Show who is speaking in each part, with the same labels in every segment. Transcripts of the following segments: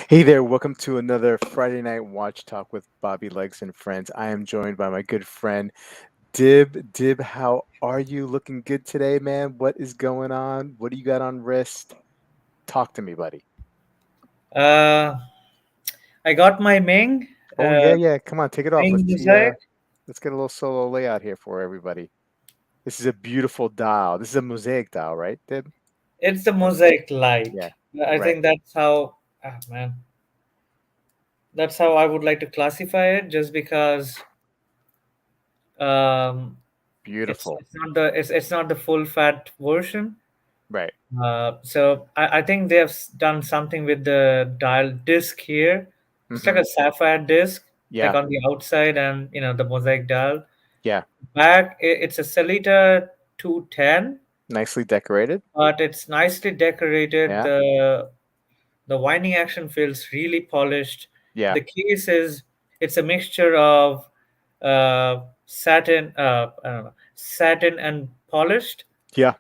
Speaker 1: Hey there, welcome to another Friday Night Watch Talk with Bobby Legs and Friends. I am joined by my good friend Dib. Dib, how are you? Looking good today, man? What is going on? What do you got on wrist? Talk to me, buddy.
Speaker 2: Uh, I got my Ming,
Speaker 1: Oh yeah. Come on, take it off.
Speaker 2: Ming
Speaker 1: Let's see.
Speaker 2: mosaic.
Speaker 1: Let's get a little solo layout here for everybody. This is a beautiful dial. This is a mosaic dial, right, Dib?
Speaker 2: It's the mosaic light.
Speaker 1: Yeah,
Speaker 2: I
Speaker 1: right.
Speaker 2: think that's how, man, that's how I would like to classify it. Just because um,
Speaker 1: Beautiful.
Speaker 2: it's not the full fat version.
Speaker 1: Right.
Speaker 2: So I think they have done something with the dial disc here. It's like
Speaker 1: Mm-hmm.
Speaker 2: a sapphire disc, like
Speaker 1: Yeah.
Speaker 2: on the outside, and the mosaic dial.
Speaker 1: Yeah.
Speaker 2: Back, it's a Celita 210.
Speaker 1: Nicely decorated.
Speaker 2: But it's nicely decorated.
Speaker 1: Yeah.
Speaker 2: The winding action feels really polished.
Speaker 1: Yeah.
Speaker 2: The case is it's a mixture of satin, I don't know, satin and polished.
Speaker 1: Yeah.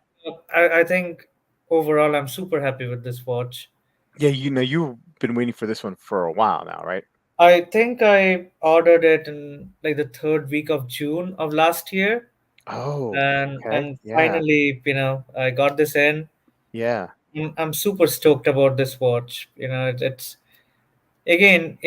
Speaker 2: I think overall I'm super happy with this watch.
Speaker 1: Yeah, you've been waiting for this one for a while now, right?
Speaker 2: I think I ordered it in like the third week of June of last year,
Speaker 1: Oh,
Speaker 2: and
Speaker 1: okay.
Speaker 2: and
Speaker 1: Yeah.
Speaker 2: finally, I got this in.
Speaker 1: Yeah.
Speaker 2: I'm super stoked about this watch. It's again,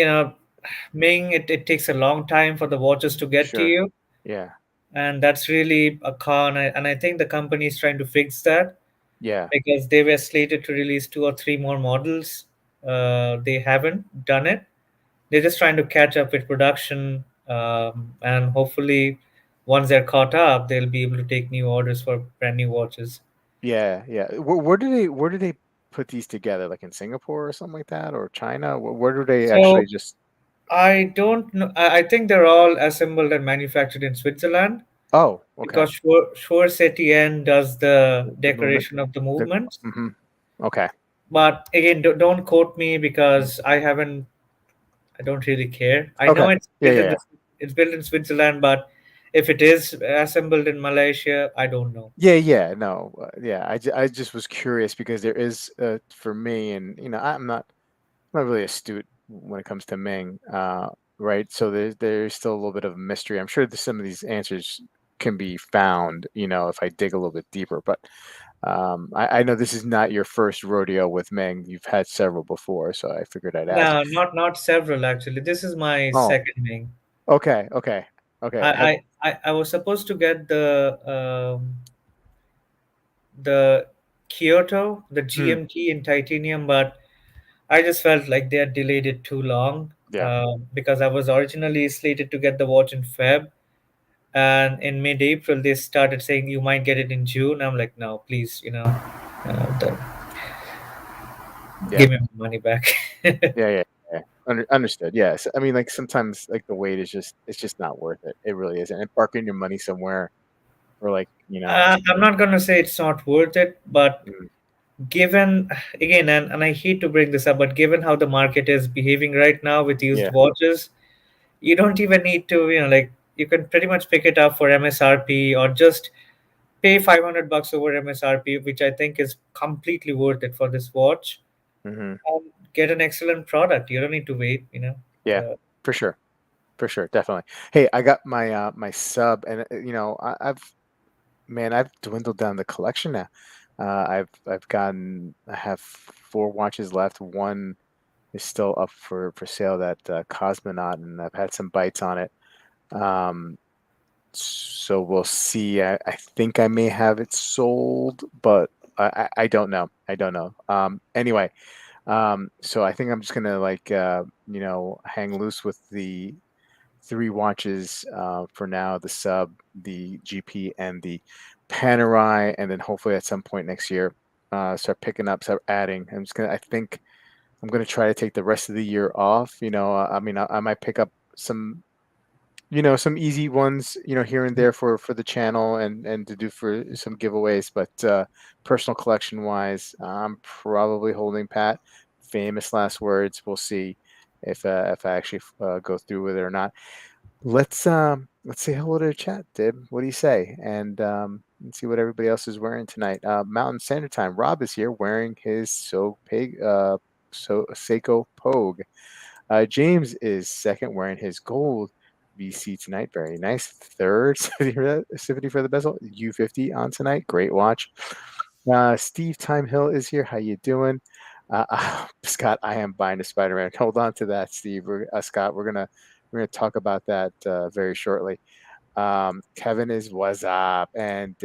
Speaker 2: Ming, it takes a long time for the watches to get to
Speaker 1: Sure.
Speaker 2: you,
Speaker 1: Yeah.
Speaker 2: and that's really a con. And I think the company is trying to fix that
Speaker 1: Yeah.
Speaker 2: because they were slated to release two or three more models. They haven't done it. They're just trying to catch up with production, and hopefully, once they're caught up, they'll be able to take new orders for brand new watches.
Speaker 1: Yeah. Yeah. Where do they put these together? Like in Singapore or something like that, or China? Where do they actually
Speaker 2: So
Speaker 1: just?
Speaker 2: I don't know. I think they're all assembled and manufactured in Switzerland.
Speaker 1: Oh, okay.
Speaker 2: Because Schwarz Etienne does the
Speaker 1: The movement.
Speaker 2: decoration of the
Speaker 1: The
Speaker 2: movements.
Speaker 1: hmm Okay.
Speaker 2: But again, don't quote me because I haven't. I don't really care. I know
Speaker 1: Okay. Yeah. Yeah. Yeah.
Speaker 2: it's built in Switzerland, but if it is assembled in Malaysia, I don't know.
Speaker 1: Yeah. Yeah. No. Yeah. I just was curious because there is for me, and I'm not really astute when it comes to Ming, right? So there's still a little bit of a mystery. I'm sure that some of these answers can be found, if I dig a little bit deeper. But I know this is not your first rodeo with Ming. You've had several before, so I figured I'd ask.
Speaker 2: No, not several actually. This is my
Speaker 1: Oh,
Speaker 2: second Ming.
Speaker 1: okay, okay, okay.
Speaker 2: I was supposed to get the Kyoto, the
Speaker 1: Hmm,
Speaker 2: GMT in titanium, but I just felt like they had delayed it too long,
Speaker 1: yeah,
Speaker 2: because I was originally slated to get the watch in Feb, and in mid-April they started saying you might get it in June. I'm like, no, please,
Speaker 1: yeah,
Speaker 2: give me my money back.
Speaker 1: yeah. Understood. Yes. I mean, like sometimes, like the wait is it's just not worth it. It really isn't. And parking your money somewhere, or like
Speaker 2: I'm not gonna say it's not worth it, but
Speaker 1: mm,
Speaker 2: given again, and I hate to bring this up, but given how the market is behaving right now with used
Speaker 1: yeah.
Speaker 2: watches, you don't even need to, like you can pretty much pick it up for MSRP or just pay $500 over MSRP, which I think is completely worth it for this watch.
Speaker 1: Hmm.
Speaker 2: Get an excellent product. You don't need to wait.
Speaker 1: Yeah,
Speaker 2: Uh,
Speaker 1: for sure. For sure, definitely. Hey, I got my sub, and I've dwindled down the collection now. I have four watches left. One is still up for sale, that Cosmonaut, and I've had some bites on it. Um, so we'll see. I think I may have it sold, but I don't know. I don't know. Anyway, so I think I'm just gonna like hang loose with the three watches for now: the sub, the GP, and the Panerai, and then hopefully at some point next year, start picking up, start adding. I think I'm gonna try to take the rest of the year off. I mean, I might pick up some easy ones, here and there for the channel, and to do for some giveaways. But personal collection wise, I'm probably holding pat. Famous last words. We'll see. if I actually go through with it or not. Let's say hello to the chat, Dib. What do you say? And let's see what everybody else is wearing tonight. Mountain Standard Time. Rob is here wearing his Seiko Pogue. James is second wearing his gold VC tonight. Very nice. Third, 70 for the bezel. U50 on tonight. Great watch. Steve Time Hill is here. How you doing? Scott, I am buying a Spider-Man. Hold on to that, Steve. Scott, we're gonna talk about that very shortly. Kevin is what's up, and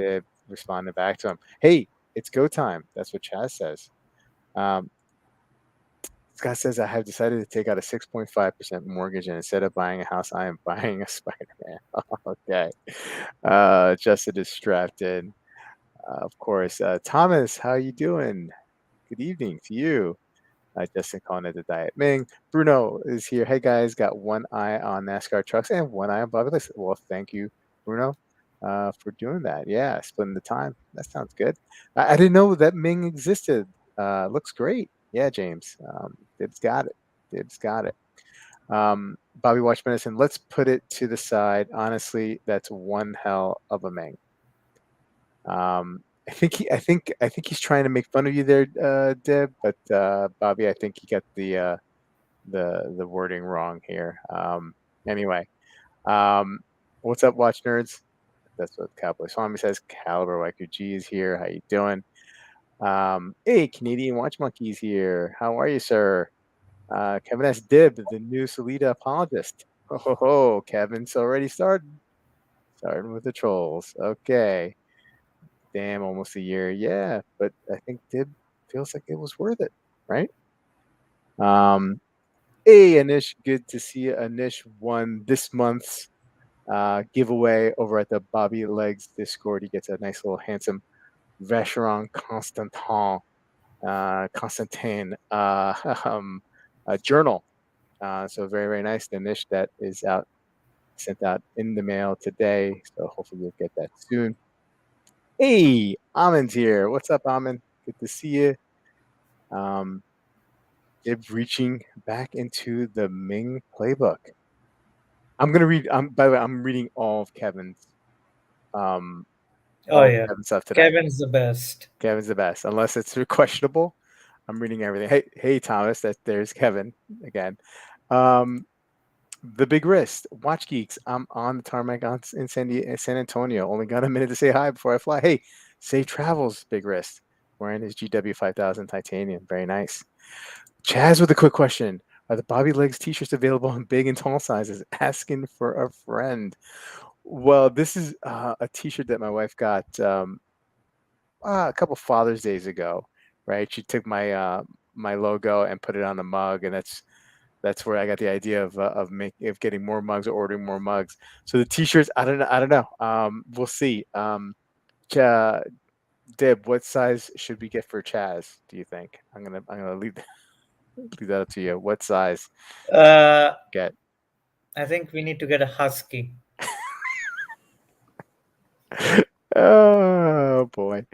Speaker 1: responding back to him. Hey, it's go time. That's what Chaz says. Um, Scott says, I have decided to take out a 6.5% mortgage, and instead of buying a house, I am buying a Spider-Man. Okay. Justin is strapped in. Of course. Thomas, how you doing? Good evening to you. Justin calling it the Diet Ming. Bruno is here. Hey guys, got one eye on NASCAR trucks and one eye on Bobby List. Well, thank you, Bruno, for doing that. Yeah, splitting the time. That sounds good. I didn't know that Ming existed. Looks great. Yeah, James. Dib's got it. Dib's got it. Bobby Watch Medicine. Let's put it to the side. Honestly, that's one hell of a Ming. I think he's trying to make fun of you there, Deb. But Bobby, I think he got the wording wrong here. Anyway, um, what's up, Watch Nerds? That's what Cowboy Swami says. Caliber YQG is here. How you doing? Hey, Canadian Watch Monkey's here. How are you, sir? Kevin S. Dib, the new Salida apologist. Oh, Kevin's already starting with the trolls. Okay. Damn, almost a year. Yeah, but I think Dib feels like it was worth it, right? Um, hey, Anish, good to see you. Anish won this month's giveaway over at the Bobby Legs Discord. He gets a nice little handsome Vacheron Constantin journal. So very, very nice. Anish, that is sent out in the mail today. So hopefully you'll get that soon. Hey, Amin's here. What's up, Amin? Good to see you. Dib reaching back into the Ming playbook. I'm gonna read. By the way, I'm reading um,
Speaker 2: Oh
Speaker 1: all of
Speaker 2: yeah,
Speaker 1: Kevin's stuff today.
Speaker 2: Kevin's the best.
Speaker 1: Kevin's the best, unless it's questionable. I'm reading everything. Hey, Thomas. There's Kevin again. Um, the Big Wrist, Watch Geeks. I'm on the tarmac in San Antonio. Only got a minute to say hi before I fly. Hey, safe travels, Big Wrist. Wearing his GW 5000 titanium. Very nice. Chaz with a quick question. Are the Bobby Legs t-shirts available in big and tall sizes? Asking for a friend. Well, this is a t-shirt that my wife got a couple Father's Days ago, right? She took my logo and put it on a mug, and that's where I got the idea of getting more mugs or ordering more mugs. So the t-shirts, I don't know. We'll see. Dib, what size should we get for Chaz? Do you think? I'm gonna leave that up to you. What size
Speaker 2: Uh,
Speaker 1: get?
Speaker 2: I think we need to get a husky.
Speaker 1: Oh boy.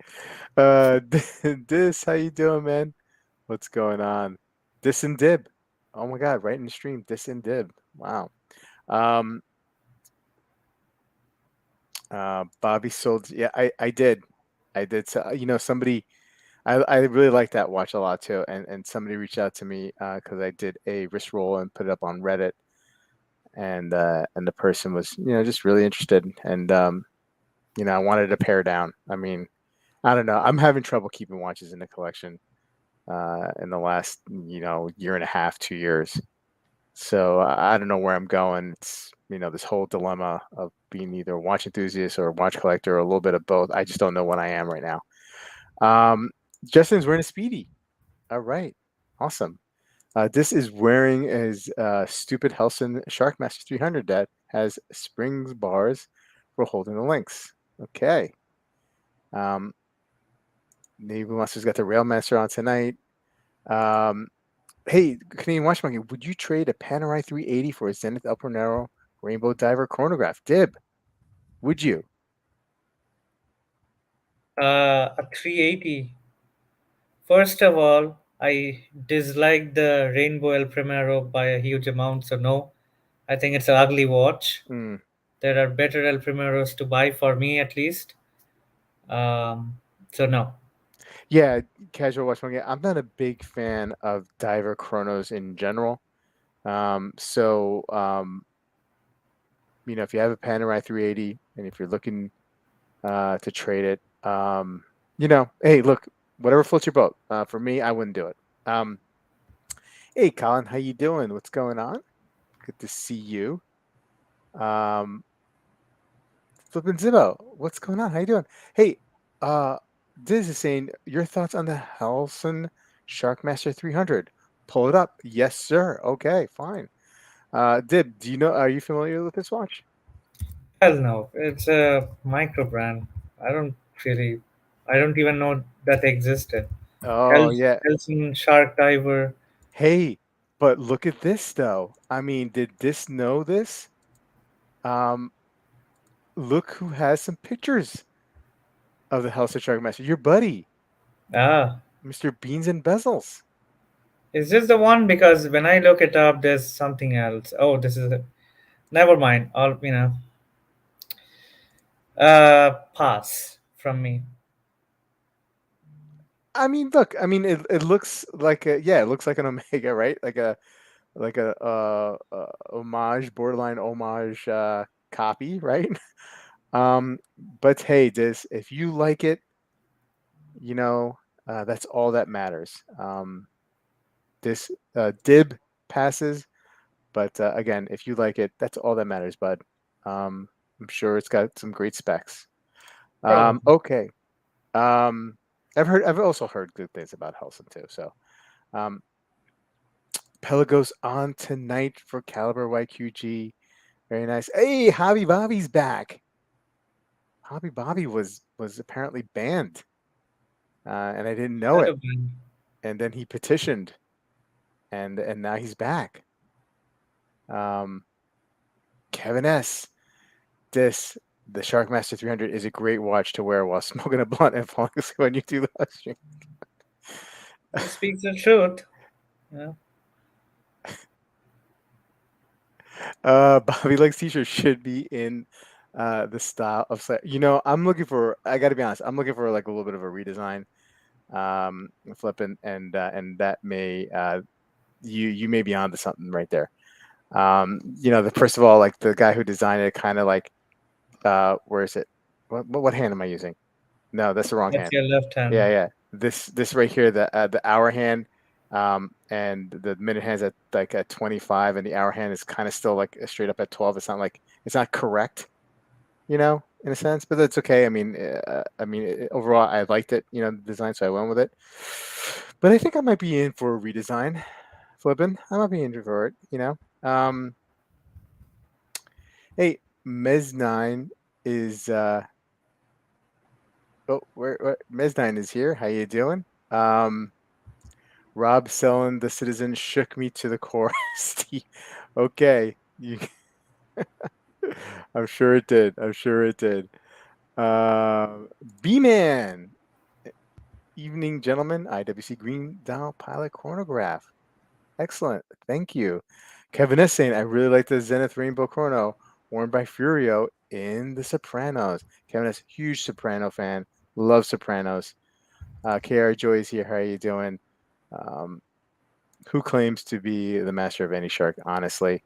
Speaker 1: Uh, this, how you doing, man? What's going on? Dis and Dib. Oh my God, right in the stream. Dis and Dib. Wow. Um, Bobby sold. Yeah, I did. I did. So, somebody. I really like that watch a lot too, and somebody reached out to me because I did a wrist roll and put it up on Reddit, and the person was just really interested, and I wanted to pare down. I mean, I don't know. I'm having trouble keeping watches in the collection in the last year and a half, 2 years. So I don't know where I'm going. It's this whole dilemma of being either a watch enthusiast or a watch collector or a little bit of both. I just don't know what I am right now. Um, Justin's wearing a Speedy. All right, awesome. This is wearing his stupid Helson Sharkmaster 300 that has springs bars for holding the links. Okay. Um, Navy Monster's got the Railmaster on tonight. Hey, Canadian Watch Monkey, would you trade a Panerai 380 for a Zenith Upper Narrow Rainbow Diver chronograph? Dib, would you?
Speaker 2: A 380. First of all, I dislike the Rainbow El Primero by a huge amount, so no. I think it's an ugly watch.
Speaker 1: Mm.
Speaker 2: There are better El Primeros to buy for me at least. So no.
Speaker 1: Yeah, casual watch market. I'm not a big fan of diver chronos in general. So if you have a Panerai 380 and if you're looking to trade it, hey, look, whatever floats your boat. For me, I wouldn't do it. Um, hey, Colin, how you doing? What's going on? Good to see you. Um, Flippin' Zibbo, what's going on? How you doing? Hey, uh, Diz is saying your thoughts on the Helson Sharkmaster 300. Pull it up. Yes, sir. Okay, fine. Dib, are you familiar with this watch?
Speaker 2: Hell no. It's a micro brand. I don't really, I don't even know that existed.
Speaker 1: Oh, yeah.
Speaker 2: Helson Shark Diver.
Speaker 1: Hey, but look at this though. I mean, did this know this? Um, Look who has some pictures of the Helson Sharkmaster. Your buddy,
Speaker 2: Ah,
Speaker 1: Mr. Beans and Bezels.
Speaker 2: is this the one? Because when I look it up, there's something else. Oh, this is it. Never mind. Pass from me.
Speaker 1: I mean, look, I mean, it looks like it looks like an Omega, right? Like a homage, borderline homage copy, right? Um, but hey, this if you like it, you know, that's all that matters. This dib passes, but again, if you like it, that's all that matters, bud. I'm sure it's got some great specs.
Speaker 2: Probably.
Speaker 1: Okay. Um, I've also heard good things about Helson too. So, um, Pelagos on tonight for Caliber YQG. Very nice. Hey, Hobby Bobby's back. Hobby Bobby was apparently banned, and I didn't know
Speaker 2: Could
Speaker 1: it.
Speaker 2: have been.
Speaker 1: And then he petitioned, and now he's back. Um, Kevin S. This the Sharkmaster 300 is a great watch to wear while smoking a blunt and falling asleep on YouTube live stream.
Speaker 2: He speaks the truth. Yeah.
Speaker 1: Bobby Legs t-shirt should be in the style of I'm looking for I gotta be honest, I'm looking for like a little bit of a redesign. Flipping and that may you may be onto something right there. The first of all, like the guy who designed it kind of like where is it? What hand am I using? No, that's the wrong
Speaker 2: That's
Speaker 1: hand.
Speaker 2: your left hand.
Speaker 1: Yeah, yeah. This right here, the hour hand, and the minute hand's at like at 25, and the hour hand is kind of still like straight up at 12. It's not correct, in a sense, but that's okay. Overall, I liked it, the design, so I went with it. But I think I might be in for a redesign, flipping. I might be in for it. Hey, Mez9 is where Mez9 is here. How you doing? Rob selling the Citizen shook me to the core. Steve, okay, I'm sure it did. I'm sure it did. Uh, B-Man, evening, gentlemen. IWC Green Dial Pilot Chronograph. Excellent. Thank you. Kevin S. saying, I really like the Zenith Rainbow Chrono worn by Furio in The Sopranos. Kevin S. Huge Soprano fan. Love Sopranos. KR Joy's here. How are you doing? Um, who claims to be the master of any shark, honestly?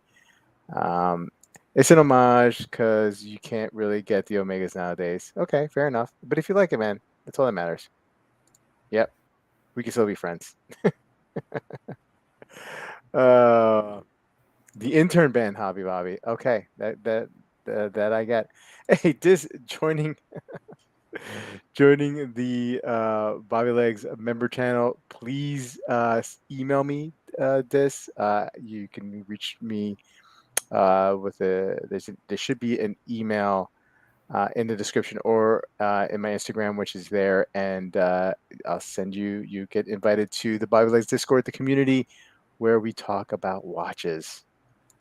Speaker 1: Um, it's an homage because you can't really get the Omegas nowadays. Okay, fair enough. But if you like it, man, that's all that matters. Yep, we can still be friends. uh, the intern band, Hobby Bobby. Okay, that I get. Hey, this joining the Bobby Legs member channel. Please email me this. You can reach me with there should be an email in the description or in my Instagram, which is there, and I'll send you. You get invited to the Bobby Legs Discord, the community where we talk about watches.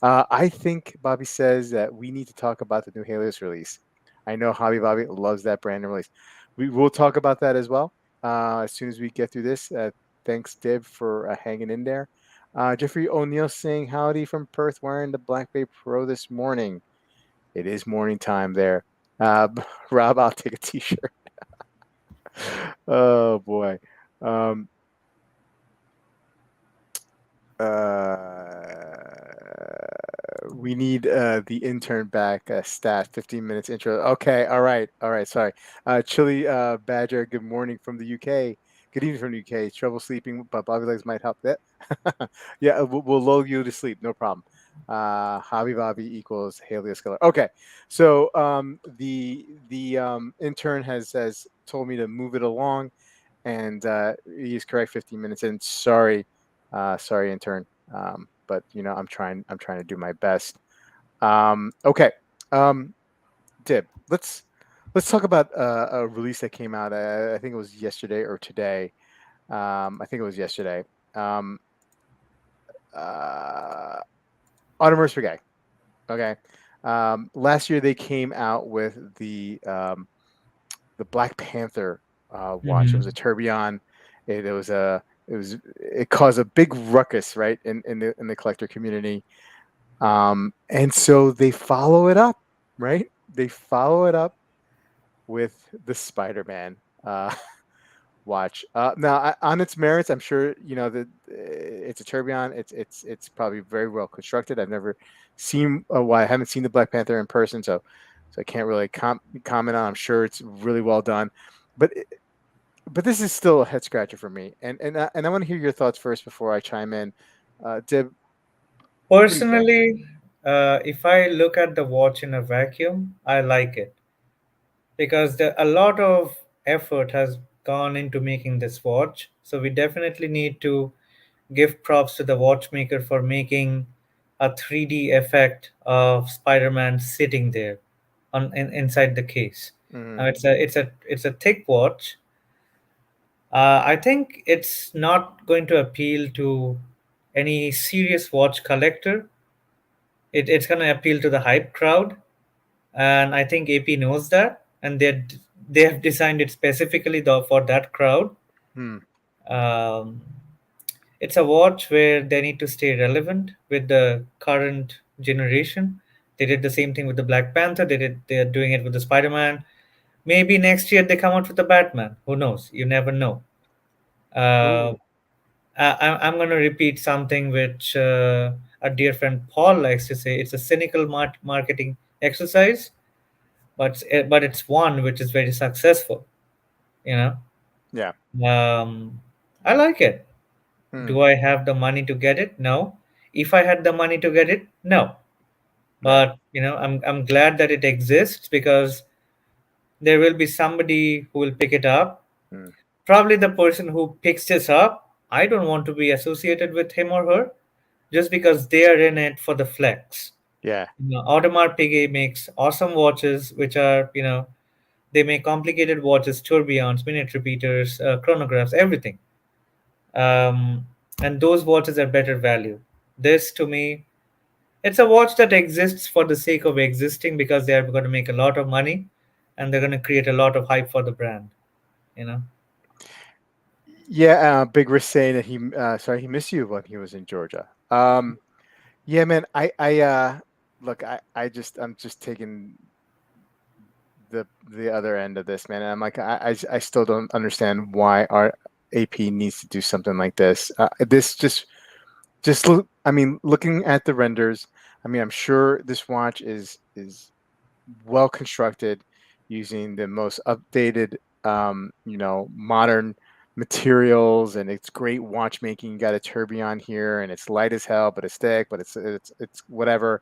Speaker 1: I think Bobby says that we need to talk about the new Helios release. I know Hobby Bobby loves that brand new release. We will talk about that as well as soon as we get through this. Thanks, Dib, for hanging in there. Jeffrey O'Neill saying howdy from Perth, wearing the Black Bay Pro this morning. It is morning time there. Uh, Rob, I'll take a t-shirt. Oh boy. Um, we need the intern back. Stat 15 minutes intro. Okay, all right. Sorry. Chili Badger. Good morning from the UK. Good evening from the UK. Trouble sleeping, but Bobby legs might help. That. Yeah, we'll lull you to sleep. No problem. Hobby Bobby equals Haley Escalar. Okay, so the intern has told me to move it along, and he's correct. 15 minutes in. Sorry, sorry, intern. But I'm trying to do my best. Okay. Um, Dib, let's talk about a release that came out. I think it was yesterday or today. I think it was yesterday. Um, uh, Audemars Piguet. Okay. Last year they came out with the Black Panther watch. It was a
Speaker 2: Hmm.
Speaker 1: tourbillon. It caused a big ruckus, right, in the collector community. And so they follow it up, right? They follow it up with the Spider-Man watch. Now, on its merits, I'm sure that it's a tourbillon. It's probably very well constructed. I've never seen. Well, I haven't seen the Black Panther in person, so I can't really comment on. I'm sure it's really well done, but but this is still a head scratcher for me. And I want to hear your thoughts first before I chime in. Dib, what do you think?
Speaker 2: Personally, if I look at the watch in a vacuum, I like it because a lot of effort has gone into making this watch. So we definitely need to give props to the watchmaker for making a 3D effect of Spider-Man sitting there inside the case.
Speaker 1: Mm-hmm.
Speaker 2: Now it's a thick watch. I think it's not going to appeal to any serious watch collector. It's going to appeal to the hype crowd, and I think AP knows that, and they have designed it specifically for that crowd.
Speaker 1: Hmm.
Speaker 2: Um, it's a watch where they need to stay relevant with the current generation. They did the same thing with the Black Panther. They're doing it with the Spider-Man. Maybe next year they come out with the Batman. Who knows? You never know. Uh,
Speaker 1: Ooh.
Speaker 2: I'm going to repeat something which a dear friend Paul likes to say. It's a cynical marketing exercise, but it's one which is very successful. You
Speaker 1: Yeah.
Speaker 2: know, I like it.
Speaker 1: Hmm.
Speaker 2: Do I have the money to get it? No. If I had the money to get it, no.
Speaker 1: Right.
Speaker 2: But I'm glad that it exists because there will be somebody who will pick it up.
Speaker 1: Hmm.
Speaker 2: Probably the person who picks this up, I don't want to be associated with him or her just because they are in it for the flex.
Speaker 1: Yeah.
Speaker 2: Audemars Piguet makes awesome watches, which are, they make complicated watches, tourbillons, minute repeaters, chronographs, everything. Um, and those watches are better value. This, to me, it's a watch that exists for the sake of existing because they are going to make a lot of money and they're going to create a lot of hype for the brand. You know.
Speaker 1: Yeah. Big Risk saying that he missed you when he was in Georgia. Yeah, man. I look. I'm just taking the other end of this, man. And I'm like, I still don't understand why our AP needs to do something like this. This just look. I mean, looking at the renders, I mean, I'm sure this watch is well constructed, using the most updated, modern materials, and it's great watchmaking. You got a tourbillon here, and it's light as hell, but it's thick, but it's whatever.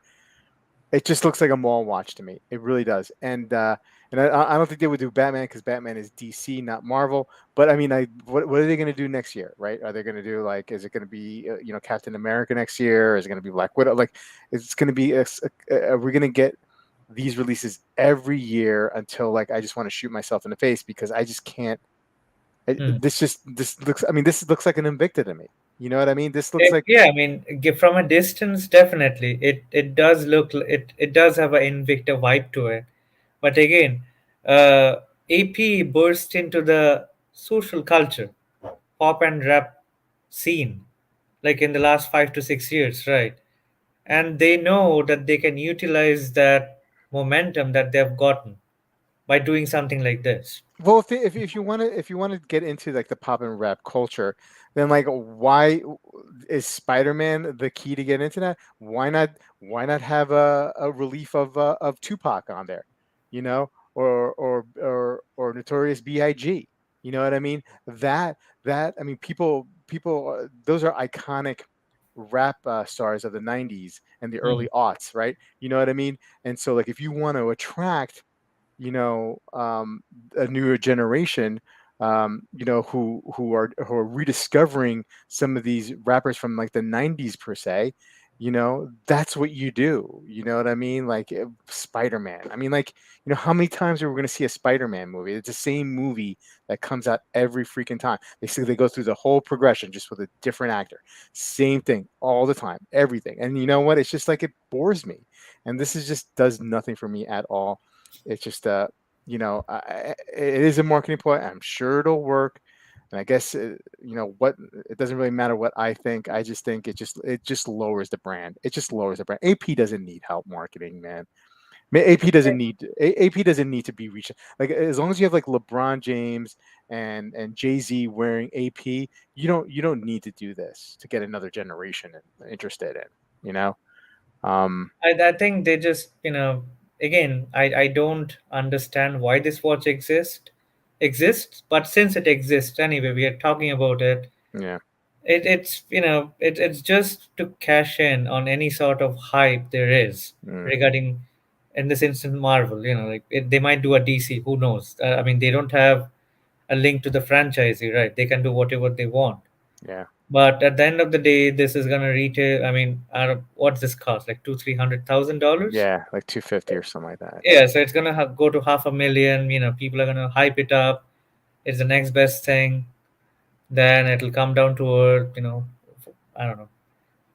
Speaker 1: It just looks like a mall watch to me. It really does. And I don't think they would do Batman because Batman is DC, not Marvel. But I mean, what are they going to do next year, right? Are they going to do, like, is it going to be Captain America next year? Or is it going to be Black Widow? Like, it's going to be are we going to get these releases every year until, like, I just want to shoot myself in the face because I just can't.
Speaker 2: Hmm.
Speaker 1: This looks. I mean, this looks like an Invicta to me. You know what I mean? This looks like.
Speaker 2: Yeah, I mean, from a distance, definitely, it does it does have an Invicta vibe to it. But again, uh, AP burst into the social culture, pop and rap. seen, like in the last 5 to 6 years, right? And they know that they can utilize that momentum that they've gotten by doing something like this.
Speaker 1: Well, if you want to get into like the pop and rap culture, then like why is Spider-Man the key to get into that? Why not have a relief of Tupac on there, you know, or Notorious B.I.G. You know what I mean? That I mean people those are iconic rap stars of the 90s and the
Speaker 2: Mm,
Speaker 1: early aughts, right? You know what I mean? And so like if you want to attract a newer generation, who are rediscovering some of these rappers from like the '90s per se. That's what you do. You know what I mean? Like Spider-Man. I mean, like how many times are we going to see a Spider-Man movie? It's the same movie that comes out every freaking time. They go through the whole progression just with a different actor. Same thing all the time, everything. And you know what? It's just like it bores me. And this is just does nothing for me at all. It's just it is a marketing point. I'm sure it'll work. And I guess what it doesn't really matter what I think. I just think it just lowers the brand. It just lowers the brand. AP doesn't need help marketing, man. AP doesn't need to be reached. Like as long as you have like LeBron James and Jay-Z wearing AP, you don't need to do this to get another generation interested in, you know? Um
Speaker 2: I think they just, again, I don't understand why this watch exists, but since it exists anyway, we are talking about it.
Speaker 1: yeah.
Speaker 2: It's just to cash in on any sort of hype there is
Speaker 1: Mm,
Speaker 2: regarding, in this instance, Marvel. Like they might do a DC. Who knows? I mean, they don't have a link to the franchisee, right? They can do whatever they want.
Speaker 1: yeah.
Speaker 2: But at the end of the day, this is gonna retail. I mean, what's this cost? Like two, $300,000.
Speaker 1: Yeah, like 250 or something like that.
Speaker 2: Yeah, so it's gonna go to half a million. People are gonna hype it up. It's the next best thing. Then it'll come down to earth. I don't know.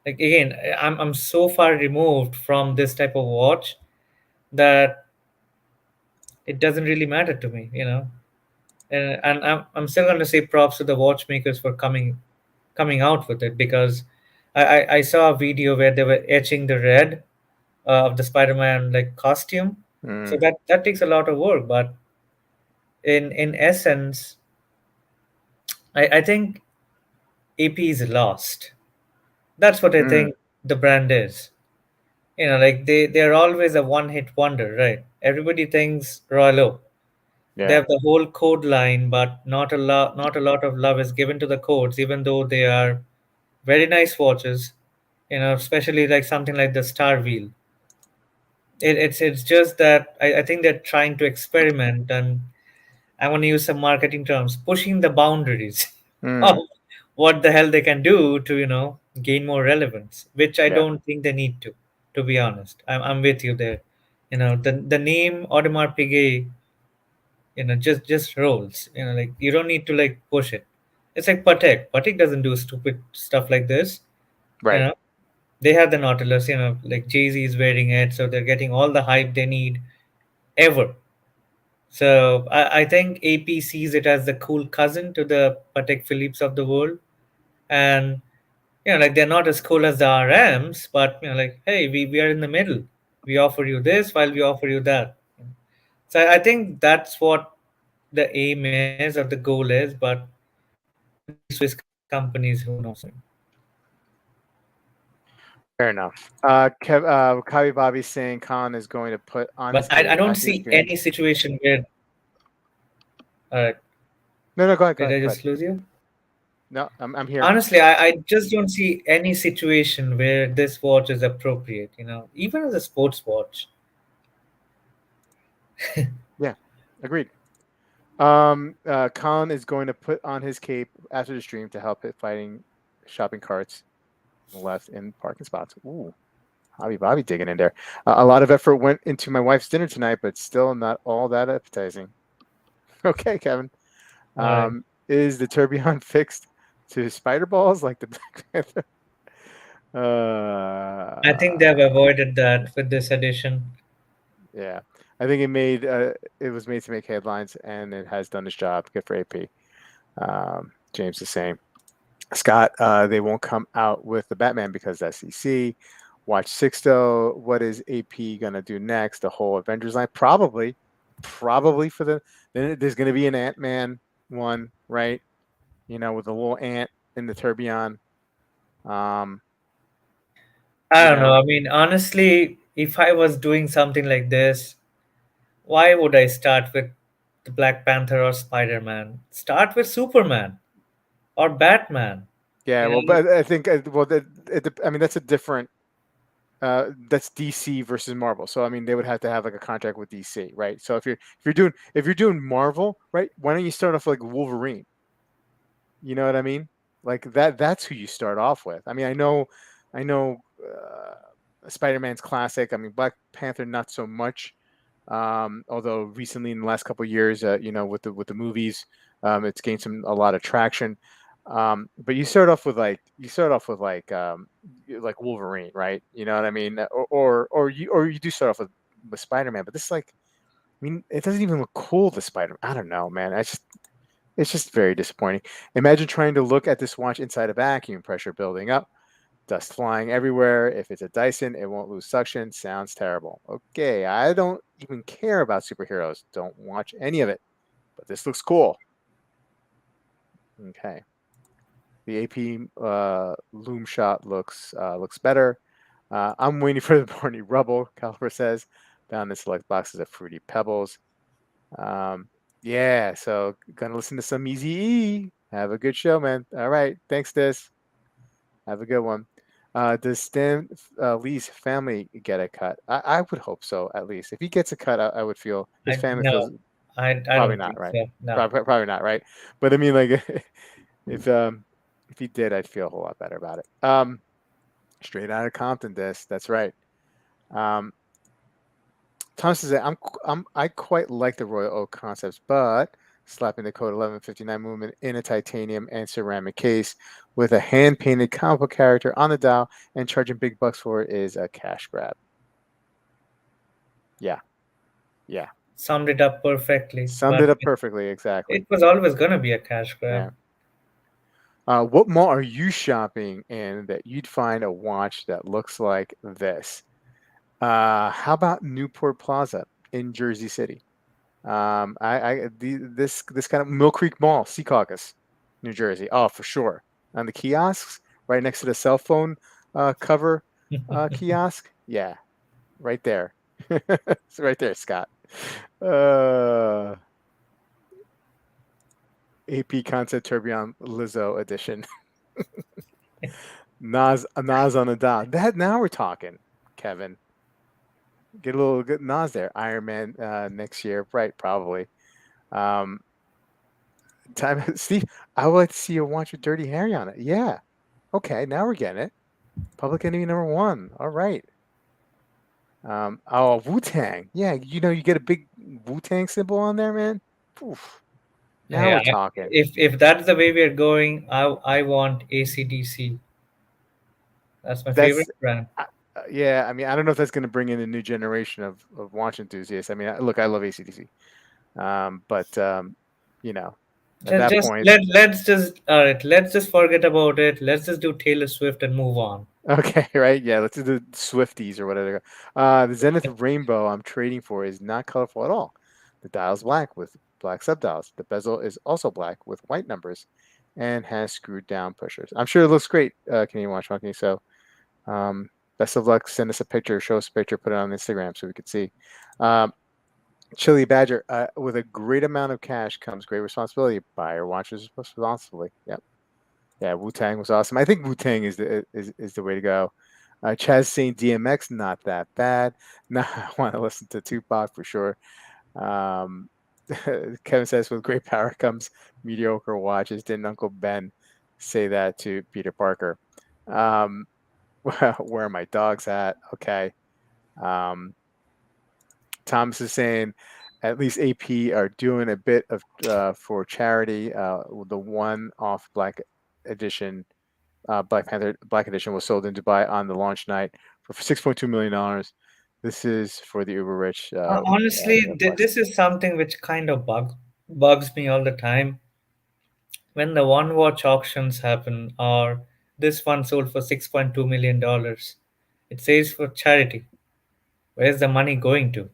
Speaker 2: Like again, I'm so far removed from this type of watch that it doesn't really matter to me. And I'm still going to say props to the watchmakers for coming out with it, because I saw a video where they were etching the red of the Spider-Man like costume. So
Speaker 1: Mm,
Speaker 2: that takes a lot of work, but in essence, I think AP is lost. That's what I
Speaker 1: mm,
Speaker 2: think the brand is. Like they're always a one hit wonder, right? Everybody thinks Royal Oak. They
Speaker 1: yeah.
Speaker 2: have the whole code line, but not a lot of love is given to the codes, even though they are very nice watches. Especially like something like the Star Wheel. It's just that I think they're trying to experiment, and I want to use some marketing terms, pushing the boundaries of
Speaker 1: Mm,
Speaker 2: what the hell they can do to gain more relevance, which I
Speaker 1: yeah.
Speaker 2: don't think they need to. To be honest, I'm with you there. The name Audemars Piguet, just rolls. Like you don't need to like push it. It's like Patek doesn't do stupid stuff like this. you
Speaker 1: Right.
Speaker 2: know they have the Nautilus, like Jay-Z is wearing it, so they're getting all the hype they need ever. So I think AP sees it as the cool cousin to the Patek Philippes of the world. And like they're not as cool as the RMs, but like, hey, we are in the middle. We offer you this while we offer you that. So I think that's what the aim is or the goal is, but these Swiss companies, who knows?
Speaker 1: Fair enough. Kavi Bobby saying Khan is going to put on
Speaker 2: But
Speaker 1: his
Speaker 2: I
Speaker 1: cape
Speaker 2: don't
Speaker 1: after the
Speaker 2: see
Speaker 1: stream.
Speaker 2: any situation where.
Speaker 1: No, no, go ahead, go
Speaker 2: Did
Speaker 1: ahead,
Speaker 2: I
Speaker 1: go
Speaker 2: just
Speaker 1: ahead.
Speaker 2: lose you?
Speaker 1: No, I'm here.
Speaker 2: Honestly, I just don't see any situation where this watch is appropriate, even as a sports watch.
Speaker 1: Yeah, agreed. Khan is going to put on his cape after the stream to help it fighting shopping carts left in parking spots. Ooh, Hobby Bobby digging in there. A lot of effort went into my wife's dinner tonight, but still not all that appetizing. Okay, Kevin.
Speaker 2: All right.
Speaker 1: Is the tourbillon fixed to spider balls like the Black Panther?
Speaker 2: I think they have avoided that with this edition.
Speaker 1: Yeah, I think it was made to make headlines, and it has done its job. Good for AP. James the same. Scott, they won't come out with the Batman because SEC. Watch six though. What is AP gonna do next? The whole Avengers line, probably for the. Then there's gonna be an Ant Man one, right? You know, with a little ant in the tourbillon. Um,
Speaker 2: I
Speaker 1: you
Speaker 2: don't know.
Speaker 1: know,
Speaker 2: I mean, honestly, if I was doing something like this, why would I start with the Black Panther or Spider Man? Start with Superman or Batman.
Speaker 1: yeah.
Speaker 2: You
Speaker 1: Well,
Speaker 2: know,
Speaker 1: but I think well, I mean, that's a different. That's DC versus Marvel. So I mean, they would have to have like a contract with DC, right? So if you're doing Marvel, right? Why don't you start off like Wolverine? You know what I mean? Like that's who you start off with. I mean, I know Spider-Man's classic. I mean, Black Panther not so much. Although recently in the last couple of years, you know, with the movies, it's gained a lot of traction. But you start off with like Wolverine, right? You know what I mean? Or you do start off with Spider-Man, but this like I mean, it doesn't even look cool. The Spider, I don't know, man. It's just very disappointing. Imagine trying to look at this watch inside a vacuum, pressure building up, dust flying everywhere. If it's a Dyson, it won't lose suction. Sounds terrible. Okay, I don't even care about superheroes. Don't watch any of it. But this looks cool. Okay. The AP loom shot looks better. I'm waiting for the Barney Rubble, Caliper says. Found in select boxes of Fruity Pebbles. Um, yeah, so gonna listen to some Easy E. Have a good show, man. All right, thanks, Dis. Have a good one. Does Stan Lee's family get a cut? I would hope so, at least. If he gets a cut, I would feel his
Speaker 2: I
Speaker 1: family feels
Speaker 2: no, I
Speaker 1: probably
Speaker 2: don't
Speaker 1: not,
Speaker 2: think
Speaker 1: right?
Speaker 2: so. No.
Speaker 1: Probably not, right? But I mean, like, if um if he did, I'd feel a whole lot better about it. Straight out of Compton, Dis. That's right. Um, Thomas says I quite like the Royal Oak concepts, but slapping the Code 1159 movement in a titanium and ceramic case with a hand painted comic book character on the dial and charging big bucks for it is a cash grab. Yeah, yeah.
Speaker 2: Summed it up perfectly.
Speaker 1: Summed
Speaker 2: But
Speaker 1: it up perfectly, exactly.
Speaker 2: it was always gonna be a cash
Speaker 1: Yeah.
Speaker 2: grab.
Speaker 1: What mall are you shopping in that you'd find a watch that looks like this? How about Newport Plaza in Jersey City? This kind of Mill Creek Mall, Secaucus, New Jersey. Oh, for sure. On the kiosks, right next to the cell phone cover kiosk. Yeah, right there. It's right there, Scott. Uh, AP Concept Tourbillon Lizzo edition. Nas on the dial. That now we're talking, Kevin. Get a little good Nas there. Iron Man next year, right? Probably. Um, Steve, I would like to see you watch with Dirty Harry on it. Yeah. Okay, now we're getting it. Public Enemy number one. All right. Oh, Wu Tang. Yeah, you know, you get a big Wu Tang symbol on there, man. Oof. Now
Speaker 2: Yeah,
Speaker 1: we're talking.
Speaker 2: if that's the way we are going, I want ACDC. That's my favorite
Speaker 1: That's,
Speaker 2: brand.
Speaker 1: yeah. I mean, I don't know if that's going to bring in a new generation of watch enthusiasts. I mean, look, I love ACDC, but you know, at that
Speaker 2: Just
Speaker 1: point,
Speaker 2: let's just all right. Let's just forget about it. Let's just do Taylor Swift and move on.
Speaker 1: okay, right? Yeah, let's do the Swifties or whatever. The Zenith Rainbow I'm trading for is not colorful at all. The dial's black with black subdials. The bezel is also black with white numbers and has screwed down pushers. I'm sure it looks great, Canadian Watch Monkey. So, best of luck. Send us a picture, show us a picture, put it on Instagram so we could see. Um, Chili Badger, with a great amount of cash comes great responsibility. Buy your watches responsibly. Yep. Yeah, Wu Tang was awesome. I think Wu Tang is the way to go. Chaz saying DMX not that bad. No, I want to listen to Tupac for sure. Um, Kevin says with great power comes mediocre watches. Didn't Uncle Ben say that to Peter Parker? Um, where are my dogs at? Okay. Um, Thomas is saying at least AP are doing a bit of for charity. The one off Black Edition Black Panther Black Edition was sold in Dubai on the launch night for $6.2 million. This is for the uber rich.
Speaker 2: Honestly,
Speaker 1: Plus,
Speaker 2: this is something which kind of bugs me all the time. when the one watch auctions happen, or this one sold for $6.2 million, it says for charity. Where's the money going to?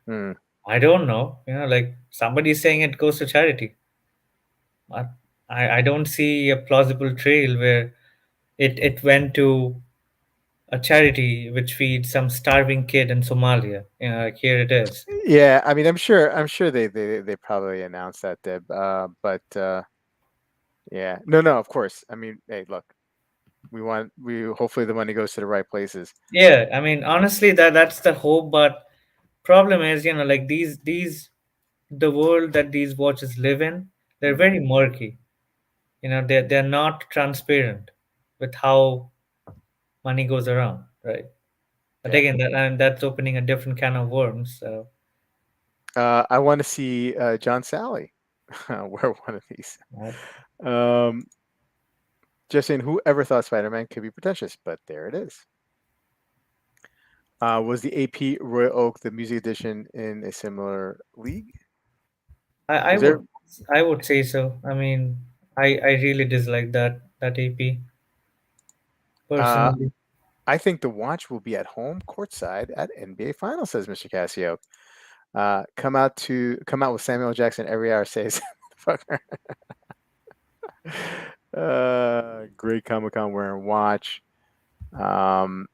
Speaker 1: Hmm.
Speaker 2: I don't know. Like somebody's saying it goes to charity. I, I don't see a plausible trail where it went to a charity which feeds some starving kid in Somalia. Like here it is.
Speaker 1: Yeah, I mean, I'm sure they probably announced that, Deb. But yeah, no, no, of course. I mean, hey, look, we hopefully the money goes to the right places.
Speaker 2: Yeah, I mean, honestly, that's the hope. But problem is, like these the world that these watches live in, they're
Speaker 1: Hmm.
Speaker 2: very murky. They're not transparent with how money goes around, right? But
Speaker 1: Yeah.
Speaker 2: again, that's opening a different can of worms. So
Speaker 1: I want to see John Sally wear one of these.
Speaker 2: uh,
Speaker 1: Um, just saying, whoever thought Spider-Man could be pretentious, but there it is. Was the AP Royal Oak the music edition in a similar league?
Speaker 2: I, I
Speaker 1: Was there?
Speaker 2: would I would say so. I mean, I really dislike that AP
Speaker 1: Uh,
Speaker 2: personally.
Speaker 1: I think the watch will be at home courtside at NBA Finals, says Mr. Casio. Come out with Samuel Jackson every hour, says fucker. Great Comic Con wearing watch. Um,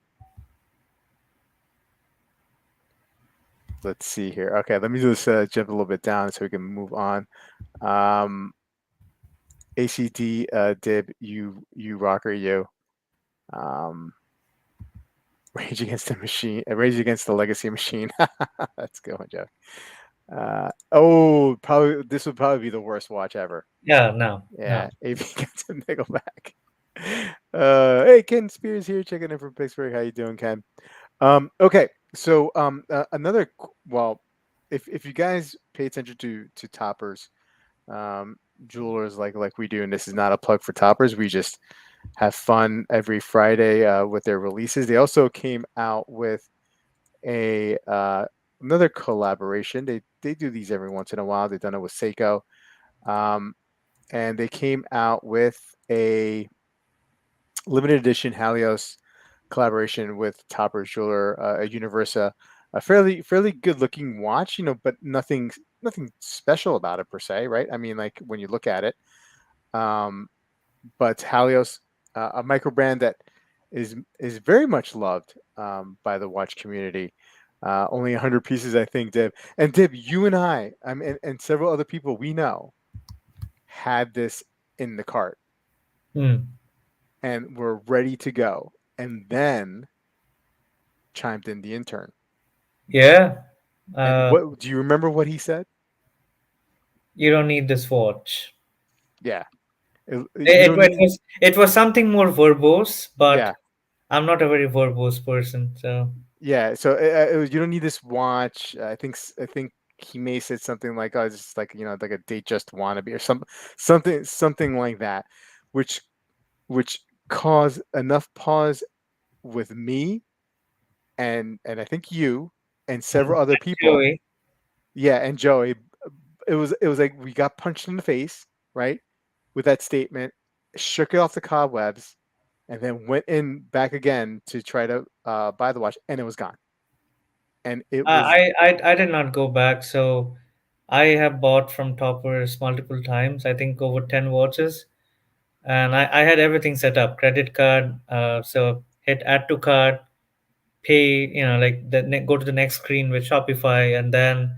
Speaker 1: let's see here. Okay, let me just jump a little bit down so we can move on. Um, ACD Dib, you rocker, you. Um, Rage Against the Machine, Rage Against the Legacy Machine. That's a good one, Jeff. Probably this would probably be the worst watch ever.
Speaker 2: Yeah, no, no.
Speaker 1: Yeah, AV got to Nickelback. Hey, Ken Spears here, checking in from Pittsburgh. How you doing, Ken? Okay, so well, if you guys pay attention to toppers, um, jewelers like we do, and this is not a plug for toppers. We just have fun every Friday with their releases. They also came out with a another collaboration. They do these every once in a while. They've done it with Seiko, um, and they came out with a limited edition Halios collaboration with Topper's jeweler, Universa. A fairly good looking watch, but nothing special about it per se, right? I mean, like when you look at it, um, but Halios, a micro brand that is very much loved by the watch community. Only 100 pieces, I think, Dib. And Dib, you and I mean, and several other people we know had this in the cart
Speaker 2: Hmm.
Speaker 1: and were ready to go. And then chimed in the intern.
Speaker 2: Yeah.
Speaker 1: And
Speaker 2: Uh,
Speaker 1: what do you remember what he said?
Speaker 2: you don't need this watch.
Speaker 1: Yeah, you
Speaker 2: It,
Speaker 1: don't
Speaker 2: it
Speaker 1: need.
Speaker 2: was it was something more verbose, but
Speaker 1: Yeah,
Speaker 2: I'm not a very verbose person. So
Speaker 1: yeah. So you don't need this watch. I think he may have said something like, "Oh, it's just like like a date just wannabe," or something like that, which which caused enough pause with me and I think you and several other people.
Speaker 2: Joey,
Speaker 1: Yeah, and Joey. It was like we got punched in the face, right, with that statement, shook it off the cobwebs, and then went in back again to try to buy the watch, and it was gone. And it was.
Speaker 2: I did not go back. So I have bought from Toppers multiple times. I think over 10 watches, and I had everything set up. Credit card. So hit add to cart, pay. Like go to the next screen with Shopify, and then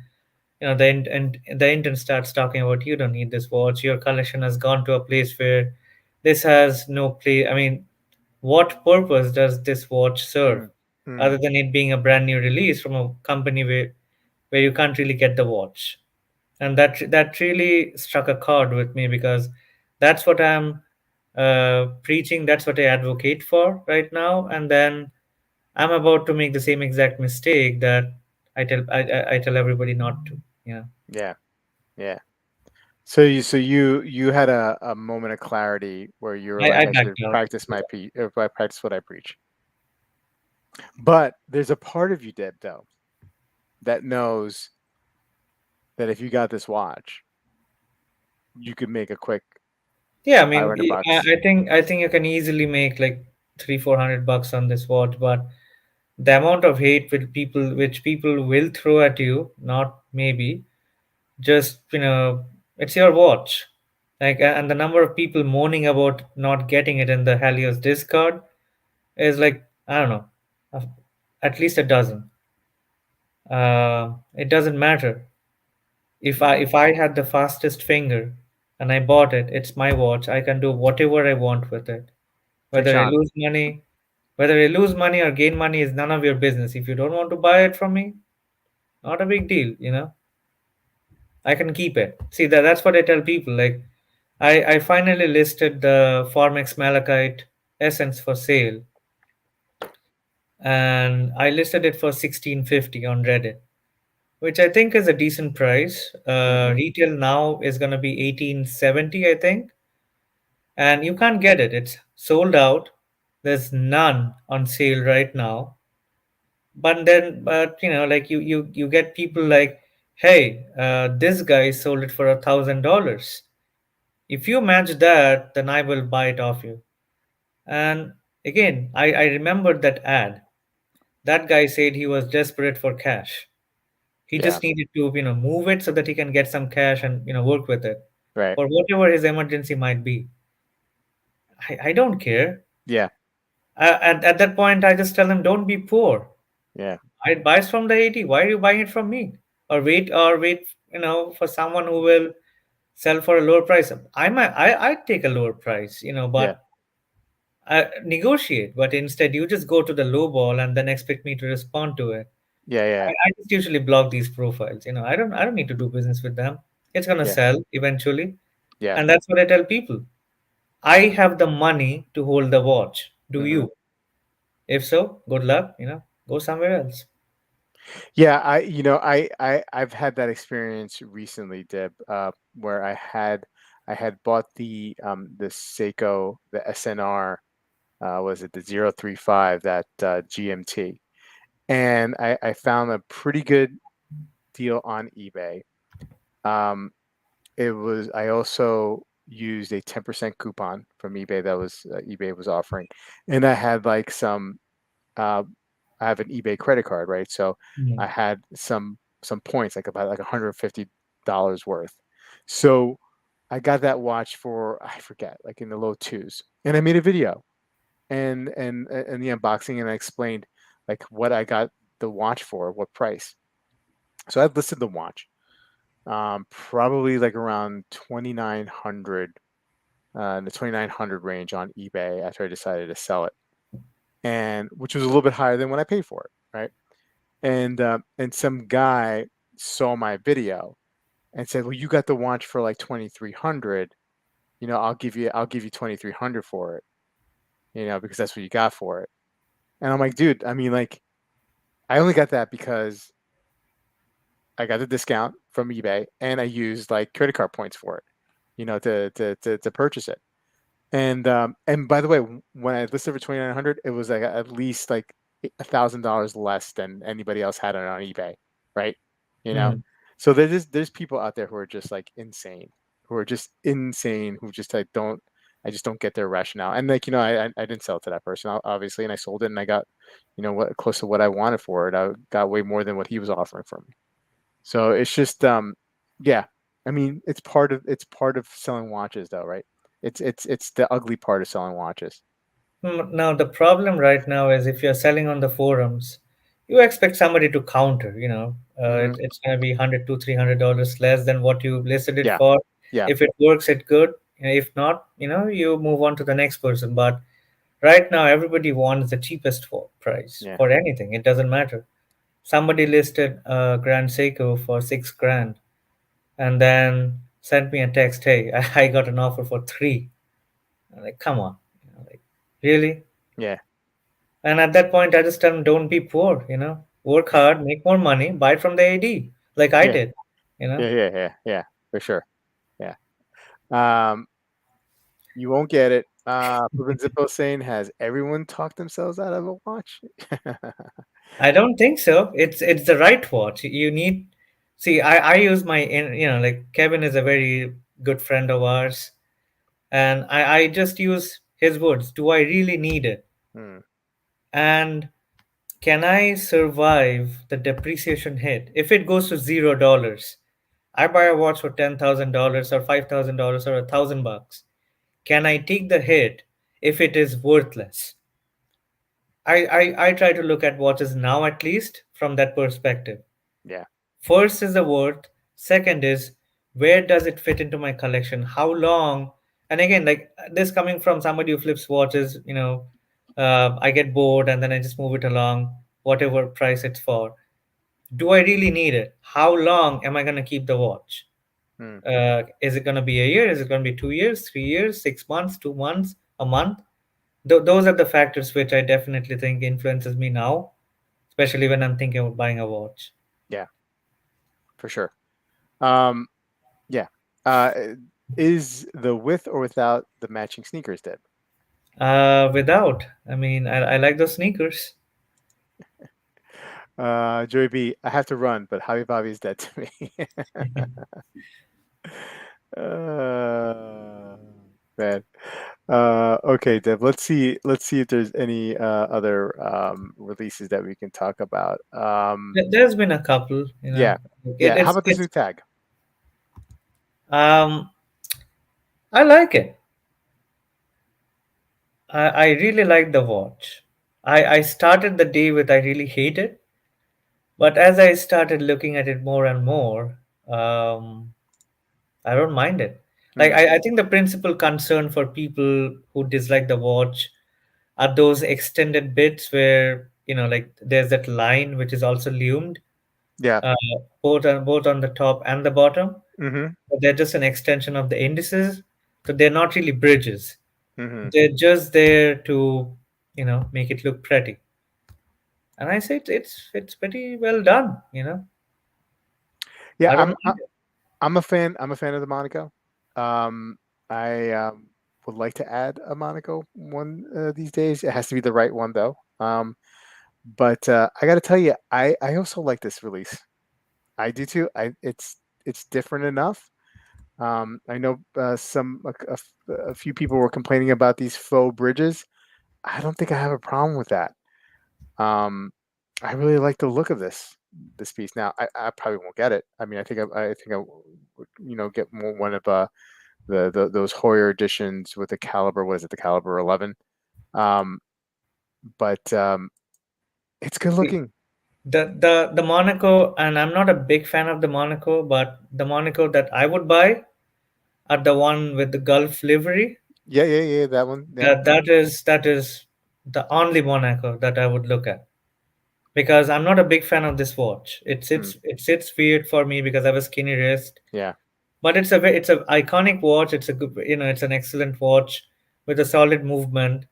Speaker 2: the intern starts talking about you don't need this watch. Your collection has gone to a place where this has no play. I mean, what purpose does this watch serve
Speaker 1: Mm, mm,
Speaker 2: other than it being a brand new release from a company where you can't really get the watch? And that really struck a chord with me because that's what I'm preaching. That's what I advocate for right now. And then I'm about to make the same exact mistake that I tell everybody not to. Yeah.
Speaker 1: yeah, yeah. So you had a moment of clarity where you were
Speaker 2: I
Speaker 1: like, I
Speaker 2: backed
Speaker 1: should
Speaker 2: out.
Speaker 1: practice if I practice what I preach. But there's a part of you, Deb, though, that knows that if you got this watch, you could make a quick
Speaker 2: Yeah, I mean,
Speaker 1: 500 bucks.
Speaker 2: I think you can easily make like 300-400 bucks on this watch, but the amount of hate which people will throw at you, not maybe, just it's your watch, like, and the number of people moaning about not getting it in the Helios Discord is like, I don't know, uh, at least a dozen. It doesn't matter if I
Speaker 1: Mm,
Speaker 2: if I had the fastest finger and I bought it. It's my watch. I can do whatever I want with it.
Speaker 1: hey,
Speaker 2: Whether I
Speaker 1: Sean.
Speaker 2: lose money, whether I lose money or gain money is none of your business. If you don't want to buy it from me, not a big deal. I can keep it. See, that's what I tell people. Like, I finally listed the Formex Malachite Essence for sale, and I listed it for 1650 on Reddit, which I think is a decent price.
Speaker 1: Hmm.
Speaker 2: Retail now is gonna be 1870, I think, and you can't get it. It's sold out. There's none on sale right now. But like you get people like, hey, this guy sold it for $1,000. If you match that, then I will buy it off you. And again, I remembered that ad. That guy said he was desperate for cash. He
Speaker 1: Yeah.
Speaker 2: just needed to move it so that he can get some cash and work with it
Speaker 1: Right.
Speaker 2: for whatever his emergency might be. I don't care.
Speaker 1: Yeah.
Speaker 2: At that point, I just tell him, don't be poor.
Speaker 1: Yeah.
Speaker 2: I buys from the 80. Why are you buying it from me? Or wait, for someone who will sell for a lower price. I'd take a lower price,
Speaker 1: Yeah.
Speaker 2: but negotiate. But instead, you just go to the low ball and then expect me to respond to it.
Speaker 1: Yeah. Yeah.
Speaker 2: I just usually block these profiles. I don't need to do business with them. It's gonna
Speaker 1: Yeah.
Speaker 2: sell eventually,
Speaker 1: Yeah.
Speaker 2: and that's what I tell people. I have the money to hold the watch. Do
Speaker 1: Hmm.
Speaker 2: you? If so, good luck. Go somewhere else.
Speaker 1: Yeah. I've had that experience recently, Deb, where I had bought the Seiko, the SNR, was it the 035, that GMT, and I found a pretty good deal on eBay. Um, I also used a 10% coupon from eBay that was eBay was offering, and I had like uh, I have an eBay credit card, right? So I
Speaker 2: Mhm.
Speaker 1: had some points, like about like $150 worth. So I got that watch for, I forget, like in the low twos, and I made a video and the unboxing, and I explained like what I got the watch for, what price. So I listed the watch, probably like around 2,900, in the 2,900 range on eBay after I decided to sell it, and which was a little bit higher than what I paid for it, right? And some guy saw my video and said, "Well, you got the watch for like 2,300. I'll give you 2,300 for it. Because that's what you got for it." And I'm like, dude, I mean, like, I only got that because I got the discount from eBay and I used like credit card points for it, to purchase it. And by the way, when I listed for 2,900, it was like at least like $1,000 less than anybody else had it on eBay, right? You know,
Speaker 2: Mhm.
Speaker 1: so there's people out there who are just like insane, who just like don't. I just don't get their rationale. And like I didn't sell it to that person, obviously, and I sold it, and I got, what, close to what I wanted for it. I got way more than what he was offering for me. So it's just yeah. I mean, it's part of selling watches though, right? It's the ugly part of selling watches.
Speaker 2: Now, the problem right now is if you're selling on the forums, you expect somebody to counter,
Speaker 1: Hmm.
Speaker 2: it's going to be 100 to $300 less than what you listed it
Speaker 1: Yeah.
Speaker 2: for.
Speaker 1: Yeah.
Speaker 2: If it works, it good. If not, you move on to the next person. But right now, everybody wants the cheapest price
Speaker 1: Yeah.
Speaker 2: for anything. It doesn't matter. Somebody listed a Grand Seiko for 6 grand and then sent me a text, hey, I got an offer for three. I'm like, come on. Like, really?
Speaker 1: Yeah.
Speaker 2: And at that point, I just tell them, don't be poor, work hard, make more money, buy it from the AD, like I
Speaker 1: Yeah.
Speaker 2: did, you know.
Speaker 1: Yeah. Yeah. Yeah. Yeah. For sure. Yeah. Um, you won't get it. Zippo saying, has everyone talked themselves out of a watch?
Speaker 2: I don't think so. It's the right watch. You need, see, I use like Kevin is a very good friend of ours. And I just use his words. Do I really need it?
Speaker 1: Mm,
Speaker 2: And can I survive the depreciation hit? If it goes to $0, I buy a watch for $10,000 or $5,000 or $1,000. Can I take the hit if it is worthless? I try to look at watches now, at least from that perspective.
Speaker 1: yeah.
Speaker 2: First is the worth. Second is, where does it fit into my collection? How long? And again, like this coming from somebody who flips watches, I get bored and then I just move it along, whatever price it's for. Do I really need it? How long am I going to keep the watch?
Speaker 1: Mm,
Speaker 2: Is it going to be a year? Is it going to be 2 years, 3 years, 6 months, 2 months, a month? Those are the factors which I definitely think influences me now, especially when I'm thinking of buying a watch.
Speaker 1: yeah, for sure. Um, yeah. Uh, is the with or without the matching sneakers dead?
Speaker 2: Without, I mean, I like those sneakers.
Speaker 1: Joey B, I have to run, but Javi Bobby is dead to me. uh, man. Okay, Deb. Let's see if there's any other releases that we can talk about.
Speaker 2: There's been a couple,
Speaker 1: Yeah,
Speaker 2: It,
Speaker 1: yeah. How
Speaker 2: it's
Speaker 1: about this
Speaker 2: it's
Speaker 1: new tag?
Speaker 2: um I like it. I really like the watch. I started the day with I really hate it, but as I started looking at it more and more, um, I don't mind it. Like
Speaker 1: Hmm.
Speaker 2: I think the principal concern for people who dislike the watch are those extended bits where like there's that line which is also lumed,
Speaker 1: Yeah.
Speaker 2: uh, both on the top and the bottom.
Speaker 1: Mm-hmm.
Speaker 2: But they're just an extension of the indices, so they're not really bridges.
Speaker 1: Mm-hmm.
Speaker 2: They're just there to make it look pretty. And I say it's pretty well done.
Speaker 1: Yeah,
Speaker 2: I don't mind it.
Speaker 1: I'm a fan. I'm a fan of the Monaco. Um, I would like to add a Monaco one these days. It has to be the right one though. But I got to tell you, I also like this release. I do too. It's different enough. I know a few people were complaining about these faux bridges. I don't think I have a problem with that. Um, I really like the look of this piece. Now, I probably won't get it. I mean, I think I would, get more one of those Heuer editions with the caliber. What is it? The caliber 11. Um, but it's good
Speaker 2: See,
Speaker 1: looking.
Speaker 2: the Monaco, and I'm not a big fan of the Monaco, but the Monaco that I would buy are the one with the Gulf livery.
Speaker 1: Yeah, yeah, yeah. That one. Yeah.
Speaker 2: That is the only Monaco that I would look at, because I'm not a big fan of this watch.
Speaker 1: Hmm.
Speaker 2: It sits weird for me because I have a skinny wrist.
Speaker 1: Yeah.
Speaker 2: But it's a iconic watch. It's a good, it's an excellent watch with a solid movement.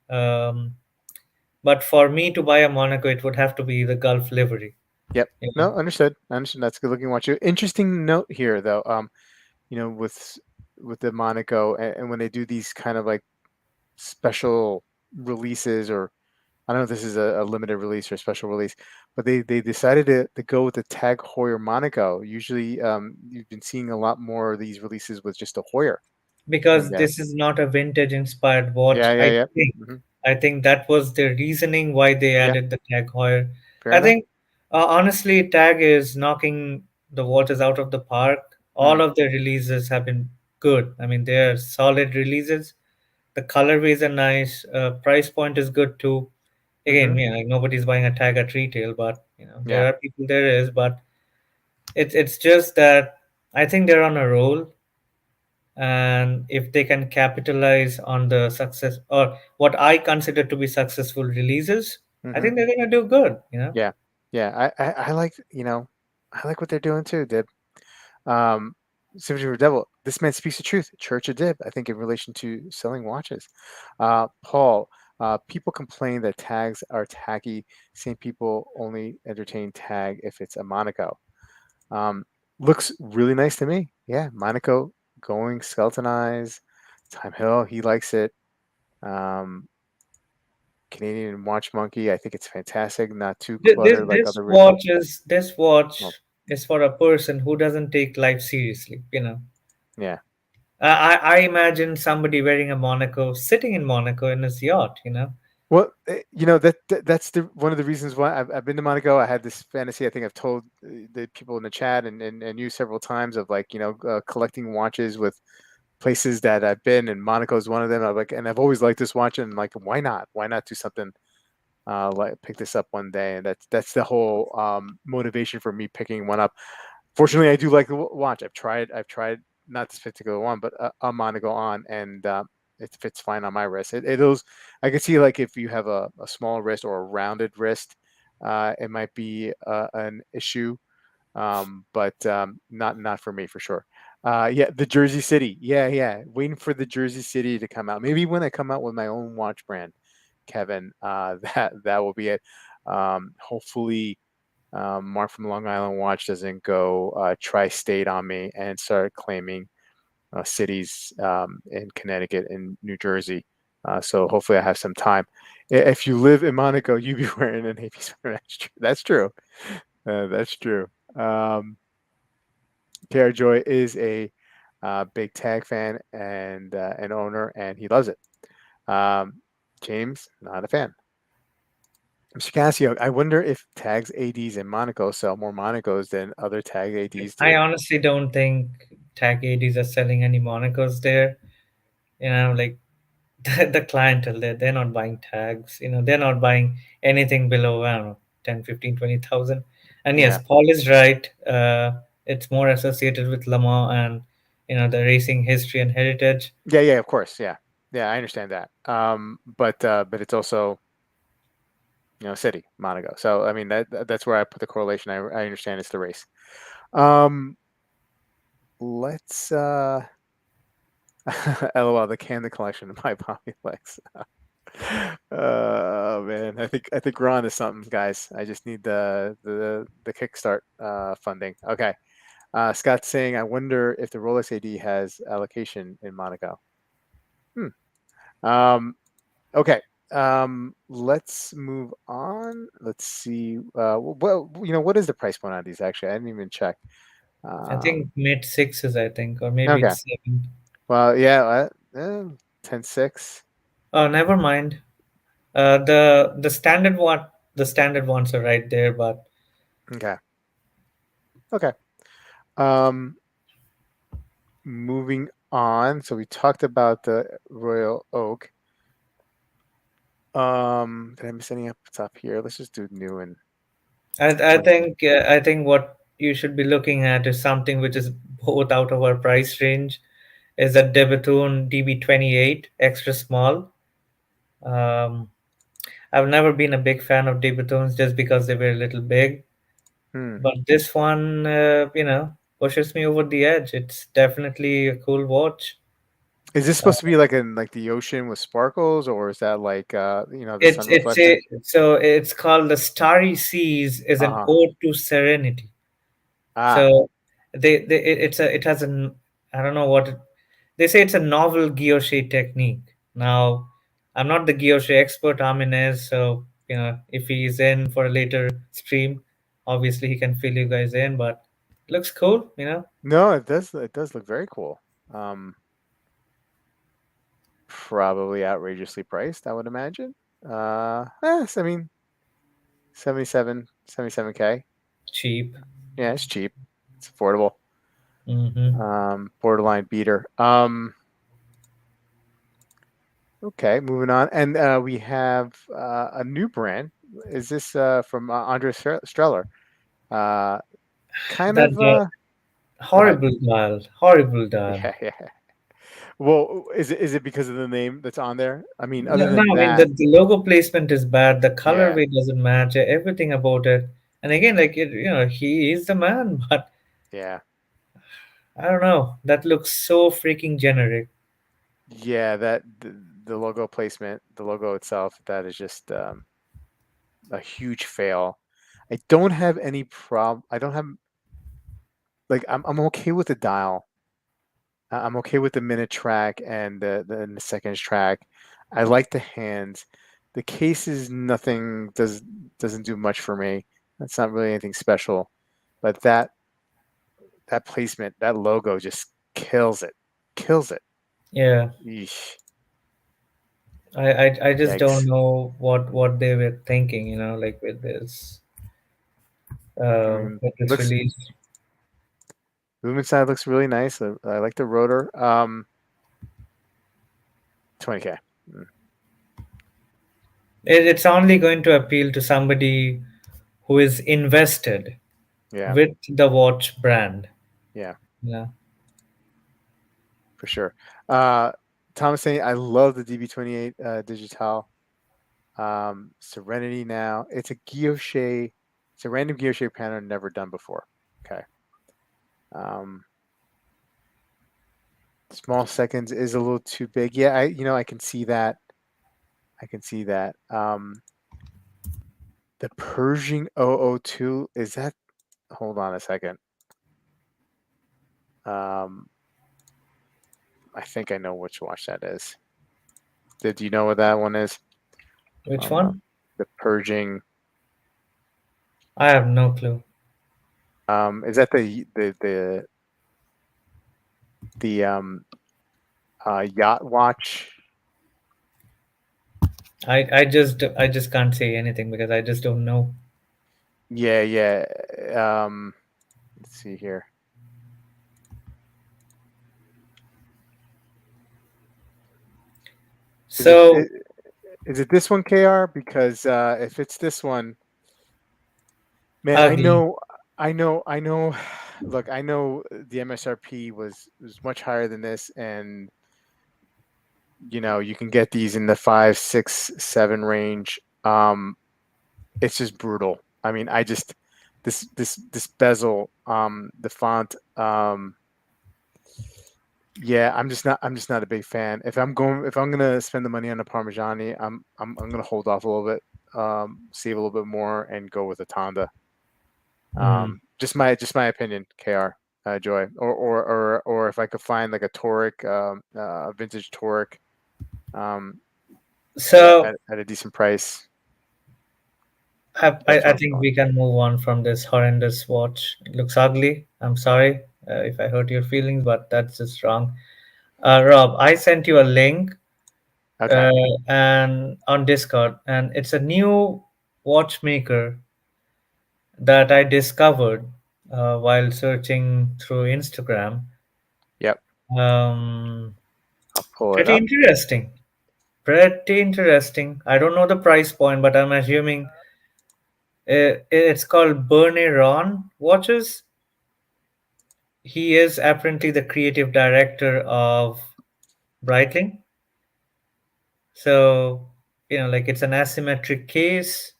Speaker 2: But for me to buy a Monaco, it would have to be the Gulf livery.
Speaker 1: Yep.
Speaker 2: You know,
Speaker 1: No, understood. I understood. That's a good looking watch. Interesting note here, though. With the Monaco, and when they do these kind of like special releases, or I don't know if this is a limited release or a special release, but they decided to go with the Tag Heuer Monaco. Usually, you've been seeing a lot more of these releases with just a Heuer.
Speaker 2: because
Speaker 1: And
Speaker 2: this is not a vintage inspired
Speaker 1: yeah,
Speaker 2: watch.
Speaker 1: yeah,
Speaker 2: I
Speaker 1: yeah.
Speaker 2: think
Speaker 1: Hmm.
Speaker 2: I think that was the reasoning why they
Speaker 1: Yeah,
Speaker 2: added the Tag Heuer.
Speaker 1: fair
Speaker 2: I
Speaker 1: enough.
Speaker 2: think honestly, Tag is knocking the watches out of the park.
Speaker 1: Mm,
Speaker 2: All of their releases have been good. I mean, they are solid releases. The colorways are nice. Price point is good too.
Speaker 1: hmm.
Speaker 2: Again, like nobody's buying a Tag at retail, but there
Speaker 1: Yeah.
Speaker 2: are people there is. But it's just that I think they're on a roll, and if they can capitalize on the success or what I consider to be successful releases, I
Speaker 1: Hmm.
Speaker 2: think they're gonna do good.
Speaker 1: Yeah. Yeah. I like, I like what they're doing too, Dib. Um, Sympathy for the Devil. This man speaks the truth. Church of Dib, I think, in relation to selling watches. Paul, people complain that tags are tacky. Same people only entertain tag if it's a Monaco. Um, Looks really nice to me. Yeah, Monaco going skeleton eyes. Time Hill, he likes it. Um, Canadian Watch Monkey, I think it's fantastic. Not too cluttered like other rituals.
Speaker 2: This
Speaker 1: Well,
Speaker 2: watch is for a person who doesn't take life seriously.
Speaker 1: yeah,
Speaker 2: I imagine somebody wearing a Monaco, sitting in Monaco in his yacht.
Speaker 1: Well, that's the one of the reasons why I've been to Monaco. I had this fantasy. I think I've told the people in the chat and you several times of like collecting watches with places that I've been, and Monaco is one of them. I'm like, and I've always liked this watch, and like, why not? Why not do something like pick this up one day? And that's the whole motivation for me picking one up. Fortunately, I do like the watch. I've tried not this particular one, but a Monaco on, and it fits fine on my wrist. It'll. I can see like if you have a small wrist or a rounded wrist, it might be an issue, but not for me for sure. Yeah, the Jersey City. Yeah, yeah. Waiting for the Jersey City to come out. Maybe when I come out with my own watch brand, Kevin, that will be it. Hopefully, Mark from Long Island Watch doesn't go tri-state on me and start claiming cities in Connecticut and New Jersey. So hopefully I have some time. If you live in Monaco, you be wearing a Navy sweater. That's true. That's true. That's true. Um, Kara Joy is a big tag fan and an owner, and he loves it. Um, James, not a fan. Mr. Cassio, I wonder if tags ADs in Monaco sell more Monacos than other tag ADs
Speaker 2: I
Speaker 1: do.
Speaker 2: honestly don't think Tag 80s are selling any Monacos there. Like the clientele there, they're not buying tags. They're not buying anything below, I don't know, 10, 15, 20,000. And yes,
Speaker 1: Yeah.
Speaker 2: Paul is right. It's more associated with Le Mans and, the racing history and heritage.
Speaker 1: Yeah, yeah, of course. Yeah. Yeah, I understand that. But it's also, city, Monaco. So I mean that's where I put the correlation. I understand it's the race. Um, let's LOL, the Camden collection of my Poppy Flex. Oh man, I think we're on to something, guys. I just need the kickstart funding. Okay. Scott's saying, I wonder if the Rolex AD has allocation in Monaco. Hmm. Um, okay. Let's move on. Let's see. Well, what is the price point on these? Actually, I didn't even check.
Speaker 2: I think
Speaker 1: Um,
Speaker 2: mid sixes, I think, or maybe
Speaker 1: okay.
Speaker 2: it's seven.
Speaker 1: Well, yeah, 10.6.
Speaker 2: Oh, never mind. The standard ones are right there, but
Speaker 1: Okay. Okay. Um, moving on. So we talked about the Royal Oak. Did I miss any up top here? Let's just do new and
Speaker 2: I
Speaker 1: 20.
Speaker 2: think what you should be looking at is something which is both out of our price range. Is that Debitoon DB28 extra small? Um, I've never been a big fan of Debitoons just because they were a little big,
Speaker 1: Hmm.
Speaker 2: but this one, pushes me over the edge. It's definitely a cool watch.
Speaker 1: Is this
Speaker 2: Uh,
Speaker 1: supposed to be like in like the ocean with sparkles, or is that like the sun
Speaker 2: it's a
Speaker 1: reflection?
Speaker 2: so it's called the Starry Seas is an
Speaker 1: Uh-huh.
Speaker 2: ode to serenity.
Speaker 1: Ah,
Speaker 2: So it has an, I don't know what they say, it's a novel guilloche technique. Now, I'm not the guilloche expert, Amin is, so if he's in for a later stream, obviously he can fill you guys in, but it looks cool.
Speaker 1: no, it does look very cool. Um, Probably outrageously priced, I would imagine. I mean 77K.
Speaker 2: Cheap.
Speaker 1: Yeah, it's cheap. It's affordable.
Speaker 2: Hmm.
Speaker 1: Borderline beater. Okay, moving on. And we have a new brand. Is this from Andre Streller? Uh, kind
Speaker 2: That
Speaker 1: of Go ahead.
Speaker 2: horrible dial, horrible dial.
Speaker 1: Yeah, yeah. Well, is it because of the name that's on there? I mean, other
Speaker 2: No,
Speaker 1: than
Speaker 2: I mean
Speaker 1: that,
Speaker 2: the logo placement is bad. The
Speaker 1: yeah,
Speaker 2: colorway doesn't match. Everything about it. And again, like he is the man, but
Speaker 1: yeah.
Speaker 2: I don't know. That looks so freaking generic.
Speaker 1: Yeah, the logo placement, the logo itself, that is just a huge fail. I don't have any problem. I don't have like I'm okay with the dial. I'm okay with the minute track and the seconds track. I like the hands. The case is nothing doesn't do much for me. That's not really anything special. But that placement, that logo just kills it. kills it.
Speaker 2: Yeah,
Speaker 1: Yeesh.
Speaker 2: I just don't
Speaker 1: Yikes.
Speaker 2: know what they were thinking, you know, like with
Speaker 1: I mean,
Speaker 2: this
Speaker 1: looks
Speaker 2: release.
Speaker 1: movement side looks really nice. I like the rotor. 20K. Mm,
Speaker 2: It's only going to appeal to somebody who is invested
Speaker 1: yeah,
Speaker 2: with the watch brand.
Speaker 1: yeah,
Speaker 2: Yeah.
Speaker 1: for sure. Uh, Thomas saying I love the DB28 Digital. Serenity now. It's a guilloche. It's a random guilloche pattern never done before. Okay. Um, small seconds is a little too big. Yeah, I can see that. I can see that. The Pershing 002 is that? Hold on a second. Um, I think I know which watch that is. Did you know what that one is?
Speaker 2: Which
Speaker 1: Um, uh,
Speaker 2: one?
Speaker 1: the Pershing.
Speaker 2: I have no clue.
Speaker 1: Is that the yacht watch?
Speaker 2: I just can't say anything because I just don't know.
Speaker 1: Yeah, yeah. Let's see here. Is it
Speaker 2: So
Speaker 1: i- is it this one, KR? Because if it's this one, man,
Speaker 2: ugly.
Speaker 1: I know. Look, I know the MSRP was much higher than this, and you can get these in the 5, 6, 7 range. It's just brutal. I mean, I just this bezel, the font, yeah, I'm just not a big fan. If I'm gonna spend the money on a Parmigiani, I'm gonna hold off a little bit, save a little bit more, and go with a Tonda.
Speaker 2: Hmm.
Speaker 1: Just my opinion, KR, Joy, or if I could find like a Toric, a vintage Toric, um,
Speaker 2: So
Speaker 1: at a decent price,
Speaker 2: I
Speaker 1: that's where
Speaker 2: I
Speaker 1: I'm
Speaker 2: think
Speaker 1: going.
Speaker 2: we can move on from this horrendous watch. It looks ugly. I'm sorry if I hurt your feelings, but that's just wrong. Rob, I sent you a link
Speaker 1: Okay.
Speaker 2: and on Discord, and it's a new watchmaker that I discovered while searching through Instagram.
Speaker 1: Yep.
Speaker 2: Um,
Speaker 1: I'll pull it
Speaker 2: Pretty
Speaker 1: up.
Speaker 2: interesting. Pretty interesting. I don't know the price point, but I'm assuming it's called Berneron Watches. He is apparently the creative director of Breitling. So, like it's an asymmetric case,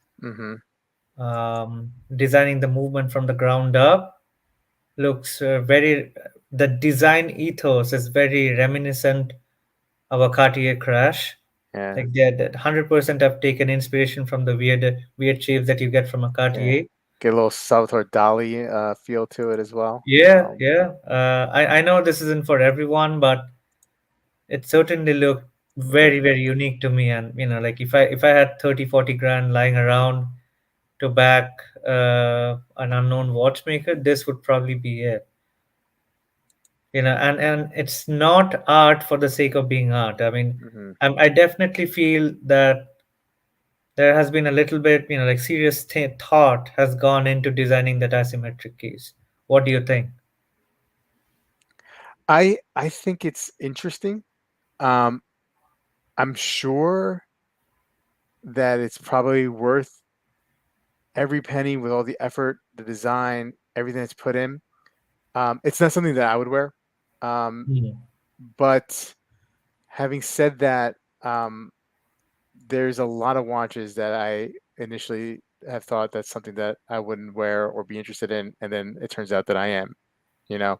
Speaker 1: Mm-hmm.
Speaker 2: designing the movement from the ground up. Looks the design ethos is very reminiscent of a Cartier crash.
Speaker 1: Yeah.
Speaker 2: Like they 100% have taken inspiration from the weird shapes that you get from a
Speaker 1: Yeah.
Speaker 2: Cartier.
Speaker 1: Get a little Salvatore Dali feel to it as well.
Speaker 2: Yeah, yeah. I know this isn't for everyone, but it certainly looked
Speaker 1: Yeah.
Speaker 2: very unique to me. And like if I had 30-40 grand lying around to back an unknown watchmaker, this would probably be it. And it's not art for the sake of being art. I mean,
Speaker 1: Mm-hmm.
Speaker 2: I definitely feel that there has been a little bit, like serious thought has gone into designing that asymmetric case. What do you think?
Speaker 1: I think it's interesting. Um, I'm sure that it's probably worth every penny with all the effort, the design, everything that's put in. It's not something that I would wear. Um,
Speaker 2: Hmm.
Speaker 1: but having said that, um, there's a lot of watches that I initially have thought that's something that I wouldn't wear or be interested in, and then it turns out that I am, you know.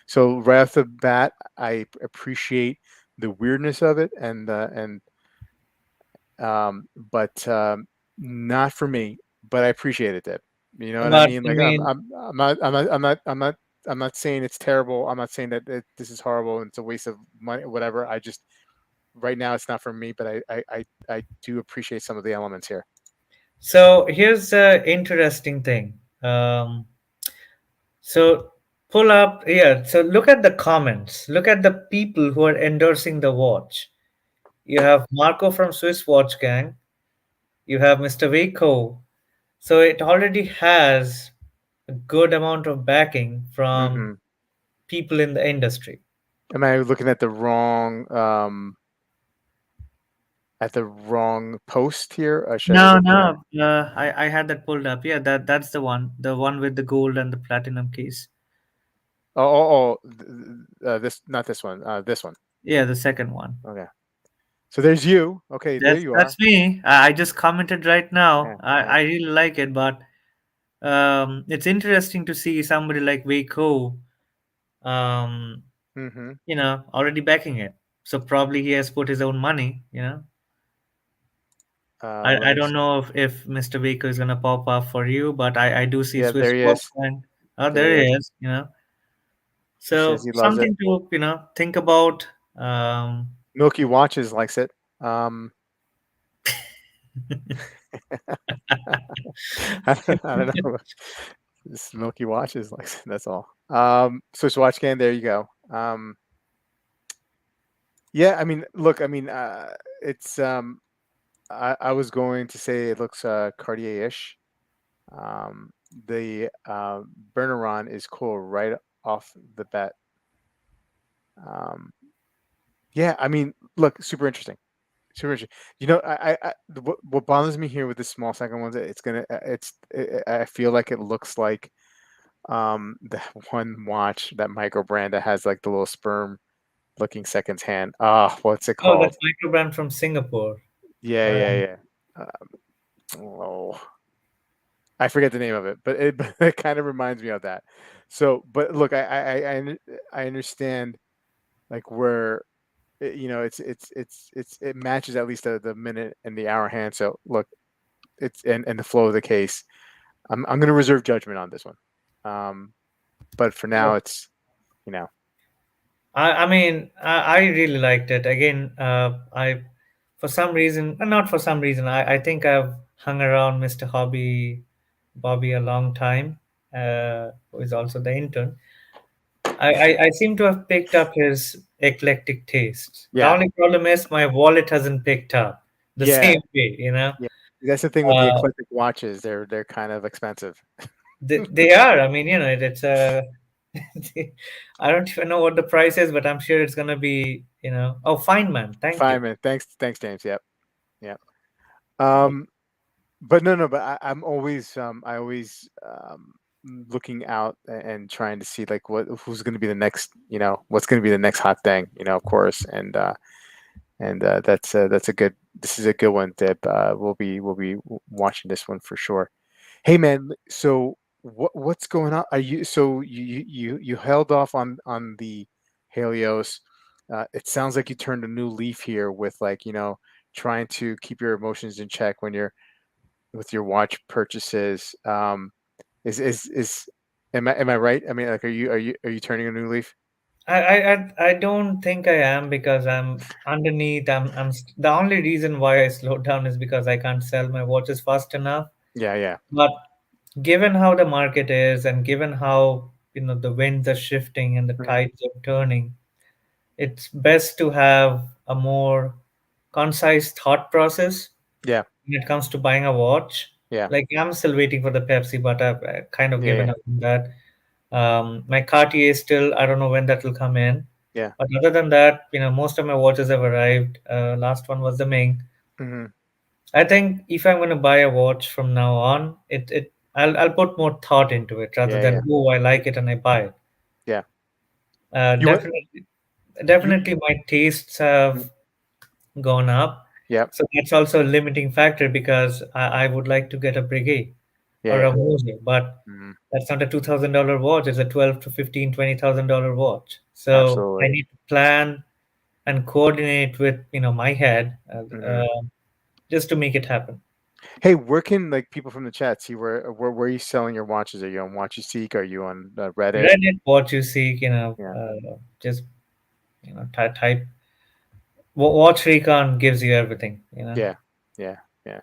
Speaker 1: So right off the bat, I appreciate the weirdness of it, but not for me. But I appreciate it, Deb. You know what I
Speaker 2: But
Speaker 1: mean?
Speaker 2: I
Speaker 1: Like
Speaker 2: mean,
Speaker 1: I'm not saying it's terrible. I'm not saying that this is horrible and it's a waste of money, whatever. I just right now it's not for me, but I do appreciate some of the elements here.
Speaker 2: so here's the interesting thing. So Pull up, yeah. So look at the comments. Look at the people who are endorsing the watch. You have Marco from Swiss Watch Gang. You have Mr. Waco. So it already has a good amount of backing from
Speaker 1: Mm-hmm.
Speaker 2: people in the industry.
Speaker 1: Am I looking at the wrong post here? Should I be
Speaker 2: No,
Speaker 1: looking at?
Speaker 2: no. I had that pulled up. Yeah, that's the one with the gold and the platinum case.
Speaker 1: This, not this one. This one.
Speaker 2: Yeah, the second one.
Speaker 1: Okay. So there's you. Okay, there you
Speaker 2: That's
Speaker 1: are.
Speaker 2: me. I just commented right now.
Speaker 1: Yeah,
Speaker 2: I
Speaker 1: yeah.
Speaker 2: I really like it, but it's interesting to see somebody like Waco, um,
Speaker 1: Mm-hmm.
Speaker 2: already backing it. So probably he has put his own money.
Speaker 1: Let
Speaker 2: I
Speaker 1: me
Speaker 2: don't
Speaker 1: see.
Speaker 2: know if Mr. Baker is gonna pop up for you, but I do see
Speaker 1: Yeah,
Speaker 2: Swiss
Speaker 1: there he
Speaker 2: Watch
Speaker 1: is.
Speaker 2: Bank. Oh,
Speaker 1: There
Speaker 2: there
Speaker 1: he
Speaker 2: he
Speaker 1: is.
Speaker 2: is.
Speaker 1: He says
Speaker 2: So
Speaker 1: he loves it.
Speaker 2: something to think about. Um,
Speaker 1: Milky Watches likes it. I don't know. This Milky Watches likes it. That's all. Swiss Watch Game. There you go. Yeah. I mean, look. I mean, it's. I was going to say it looks Cartier-ish. Um, the Berneron is cool right off the bat. Um, yeah, I mean, look, super interesting, super interesting. What bothers me here with the small second ones, I feel like it looks like the one watch that micro brand that has like the little sperm looking seconds hand. Ah, what's it
Speaker 2: oh,
Speaker 1: called?
Speaker 2: that's micro brand from Singapore.
Speaker 1: Yeah,
Speaker 2: Uh,
Speaker 1: yeah, yeah. Oh, I forget the name of it, but it, but it kind of reminds me of that. So, but look, I understand like where it matches at least the minute and the hour hand. So look, it's and the flow of the case. I'm going to reserve judgment on this one. Um, but for now, it's you know,
Speaker 2: I mean, I really liked it. Again, for some reason, not for some reason, I think I've hung around Mr. Bobby a long time, who is also the intern. I seem to have picked up his eclectic tastes. The
Speaker 1: yeah,
Speaker 2: only problem is my wallet hasn't picked up the
Speaker 1: yeah,
Speaker 2: same way.
Speaker 1: yeah. That's the thing with the
Speaker 2: Uh,
Speaker 1: eclectic watches. They're kind of expensive.
Speaker 2: they are. I mean, it's a. I don't even know what the price is, but I'm sure it's gonna be. Oh, fine, man. Thank you.
Speaker 1: Fine, man. Thanks, James. Yep, yep. Um, but no, but I'm always I always looking out and trying to see like who's going to be the next, what's going to be the next hot thing, of course, and that's a good. This is a good one, Deb. We'll be watching this one for sure. Hey, man. So what's going on? Are you so you held off on the Helios? It sounds like you turned a new leaf here with like trying to keep your emotions in check when you're with your watch purchases. Is am I right? I mean, like, are you turning a new leaf?
Speaker 2: I don't think I am because I'm underneath. The only reason why I slowed down is because I can't sell my watches fast enough.
Speaker 1: Yeah, yeah.
Speaker 2: But given how the market is and given how the winds are shifting and the
Speaker 1: Hmm.
Speaker 2: tides are turning, it's best to have a more concise thought process
Speaker 1: Yeah,
Speaker 2: when it comes to buying a watch.
Speaker 1: yeah,
Speaker 2: Like I'm still waiting for the Pepsi, but I've kind of
Speaker 1: yeah,
Speaker 2: given
Speaker 1: yeah,
Speaker 2: up on that. My Cartier still, I don't know when that will come in.
Speaker 1: yeah.
Speaker 2: But other than that, most of my watches have arrived. Last one was the Ming.
Speaker 1: Hmm.
Speaker 2: I think if I'm going to buy a watch from now on, I'll put more thought into it rather
Speaker 1: Yeah,
Speaker 2: than
Speaker 1: yeah,
Speaker 2: oh I like it and I buy it.
Speaker 1: yeah. You want
Speaker 2: Definitely,
Speaker 1: you?
Speaker 2: definitely my tastes
Speaker 1: Mhm.
Speaker 2: have gone up,
Speaker 1: Yep.
Speaker 2: so that's also a limiting factor because I would like to get a Breguet
Speaker 1: Yeah,
Speaker 2: or a
Speaker 1: yeah.
Speaker 2: Mose, but
Speaker 1: Hmm.
Speaker 2: that's not a $2,000 watch. It's a 12 to 15, $20,000 watch. So I
Speaker 1: Absolutely.
Speaker 2: need to plan and coordinate with my head
Speaker 1: Hmm.
Speaker 2: just to make it happen.
Speaker 1: Hey, where can like people from the chat see where are you selling your watches? Are you on Watch You Seek? Are you on Reddit?
Speaker 2: Reddit, what you seek,
Speaker 1: Yeah,
Speaker 2: just type. Watch Recon gives you everything.
Speaker 1: yeah, yeah, yeah.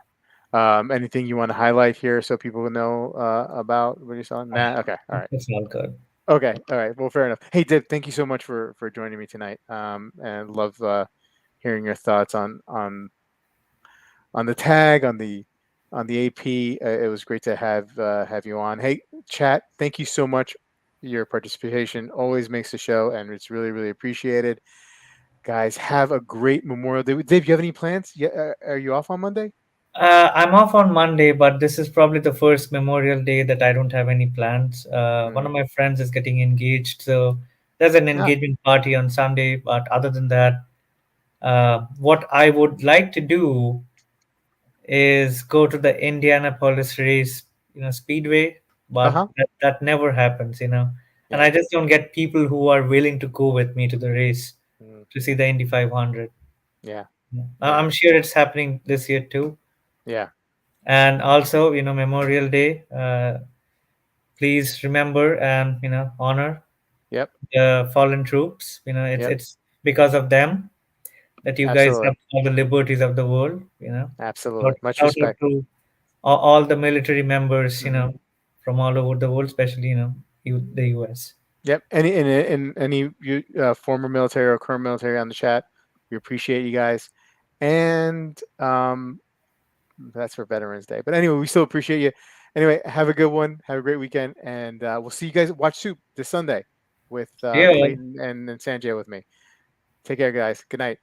Speaker 1: Anything you want to highlight here so people will know about what you're selling? Nah. Okay. All right.
Speaker 2: It's all good.
Speaker 1: Okay, all right. Well, fair enough. Hey, Dib, thank you so much for joining me tonight. And love hearing your thoughts on the tag on the AP. It was great to have you on. Hey, chat. Thank you so much. Your participation always makes the show, and it's really really appreciated. Guys, have a great Memorial Day. Dave, you have any plans? Yeah, are you off on Monday?
Speaker 2: I'm off on Monday, but this is probably the first Memorial Day that I don't have any plans. One
Speaker 1: Mm.
Speaker 2: of my friends is getting engaged, so there's an
Speaker 1: Ah,
Speaker 2: engagement party on Sunday. But other than that, what I would like to do is go to the Indianapolis race, Speedway, but
Speaker 1: uh-huh.
Speaker 2: that never happens. And
Speaker 1: Yeah.
Speaker 2: I just don't get people who are willing to go with me to the race
Speaker 1: Mm.
Speaker 2: to see the Indy 500.
Speaker 1: Yeah.
Speaker 2: Yeah.
Speaker 1: Yeah.
Speaker 2: I'm sure it's happening this year too.
Speaker 1: Yeah.
Speaker 2: And also, Memorial Day. Please remember and honor
Speaker 1: Yep.
Speaker 2: the fallen troops. It's
Speaker 1: Yep.
Speaker 2: it's because of them that you guys
Speaker 1: Absolutely.
Speaker 2: have all the liberties of the world.
Speaker 1: Absolutely. Much
Speaker 2: Shout out
Speaker 1: respect.
Speaker 2: to all the military members,
Speaker 1: Hmm.
Speaker 2: from all over the world, especially the US.
Speaker 1: Yep. Any you former military or current military on the chat, we appreciate you guys. And that's for Veterans Day. But anyway, we still appreciate you. Anyway, have a good one. Have a great weekend, and we'll see you guys. Watch Soup this Sunday with
Speaker 2: Yeah.
Speaker 1: Clayton and Sanjay with me. Take care, guys. Good night.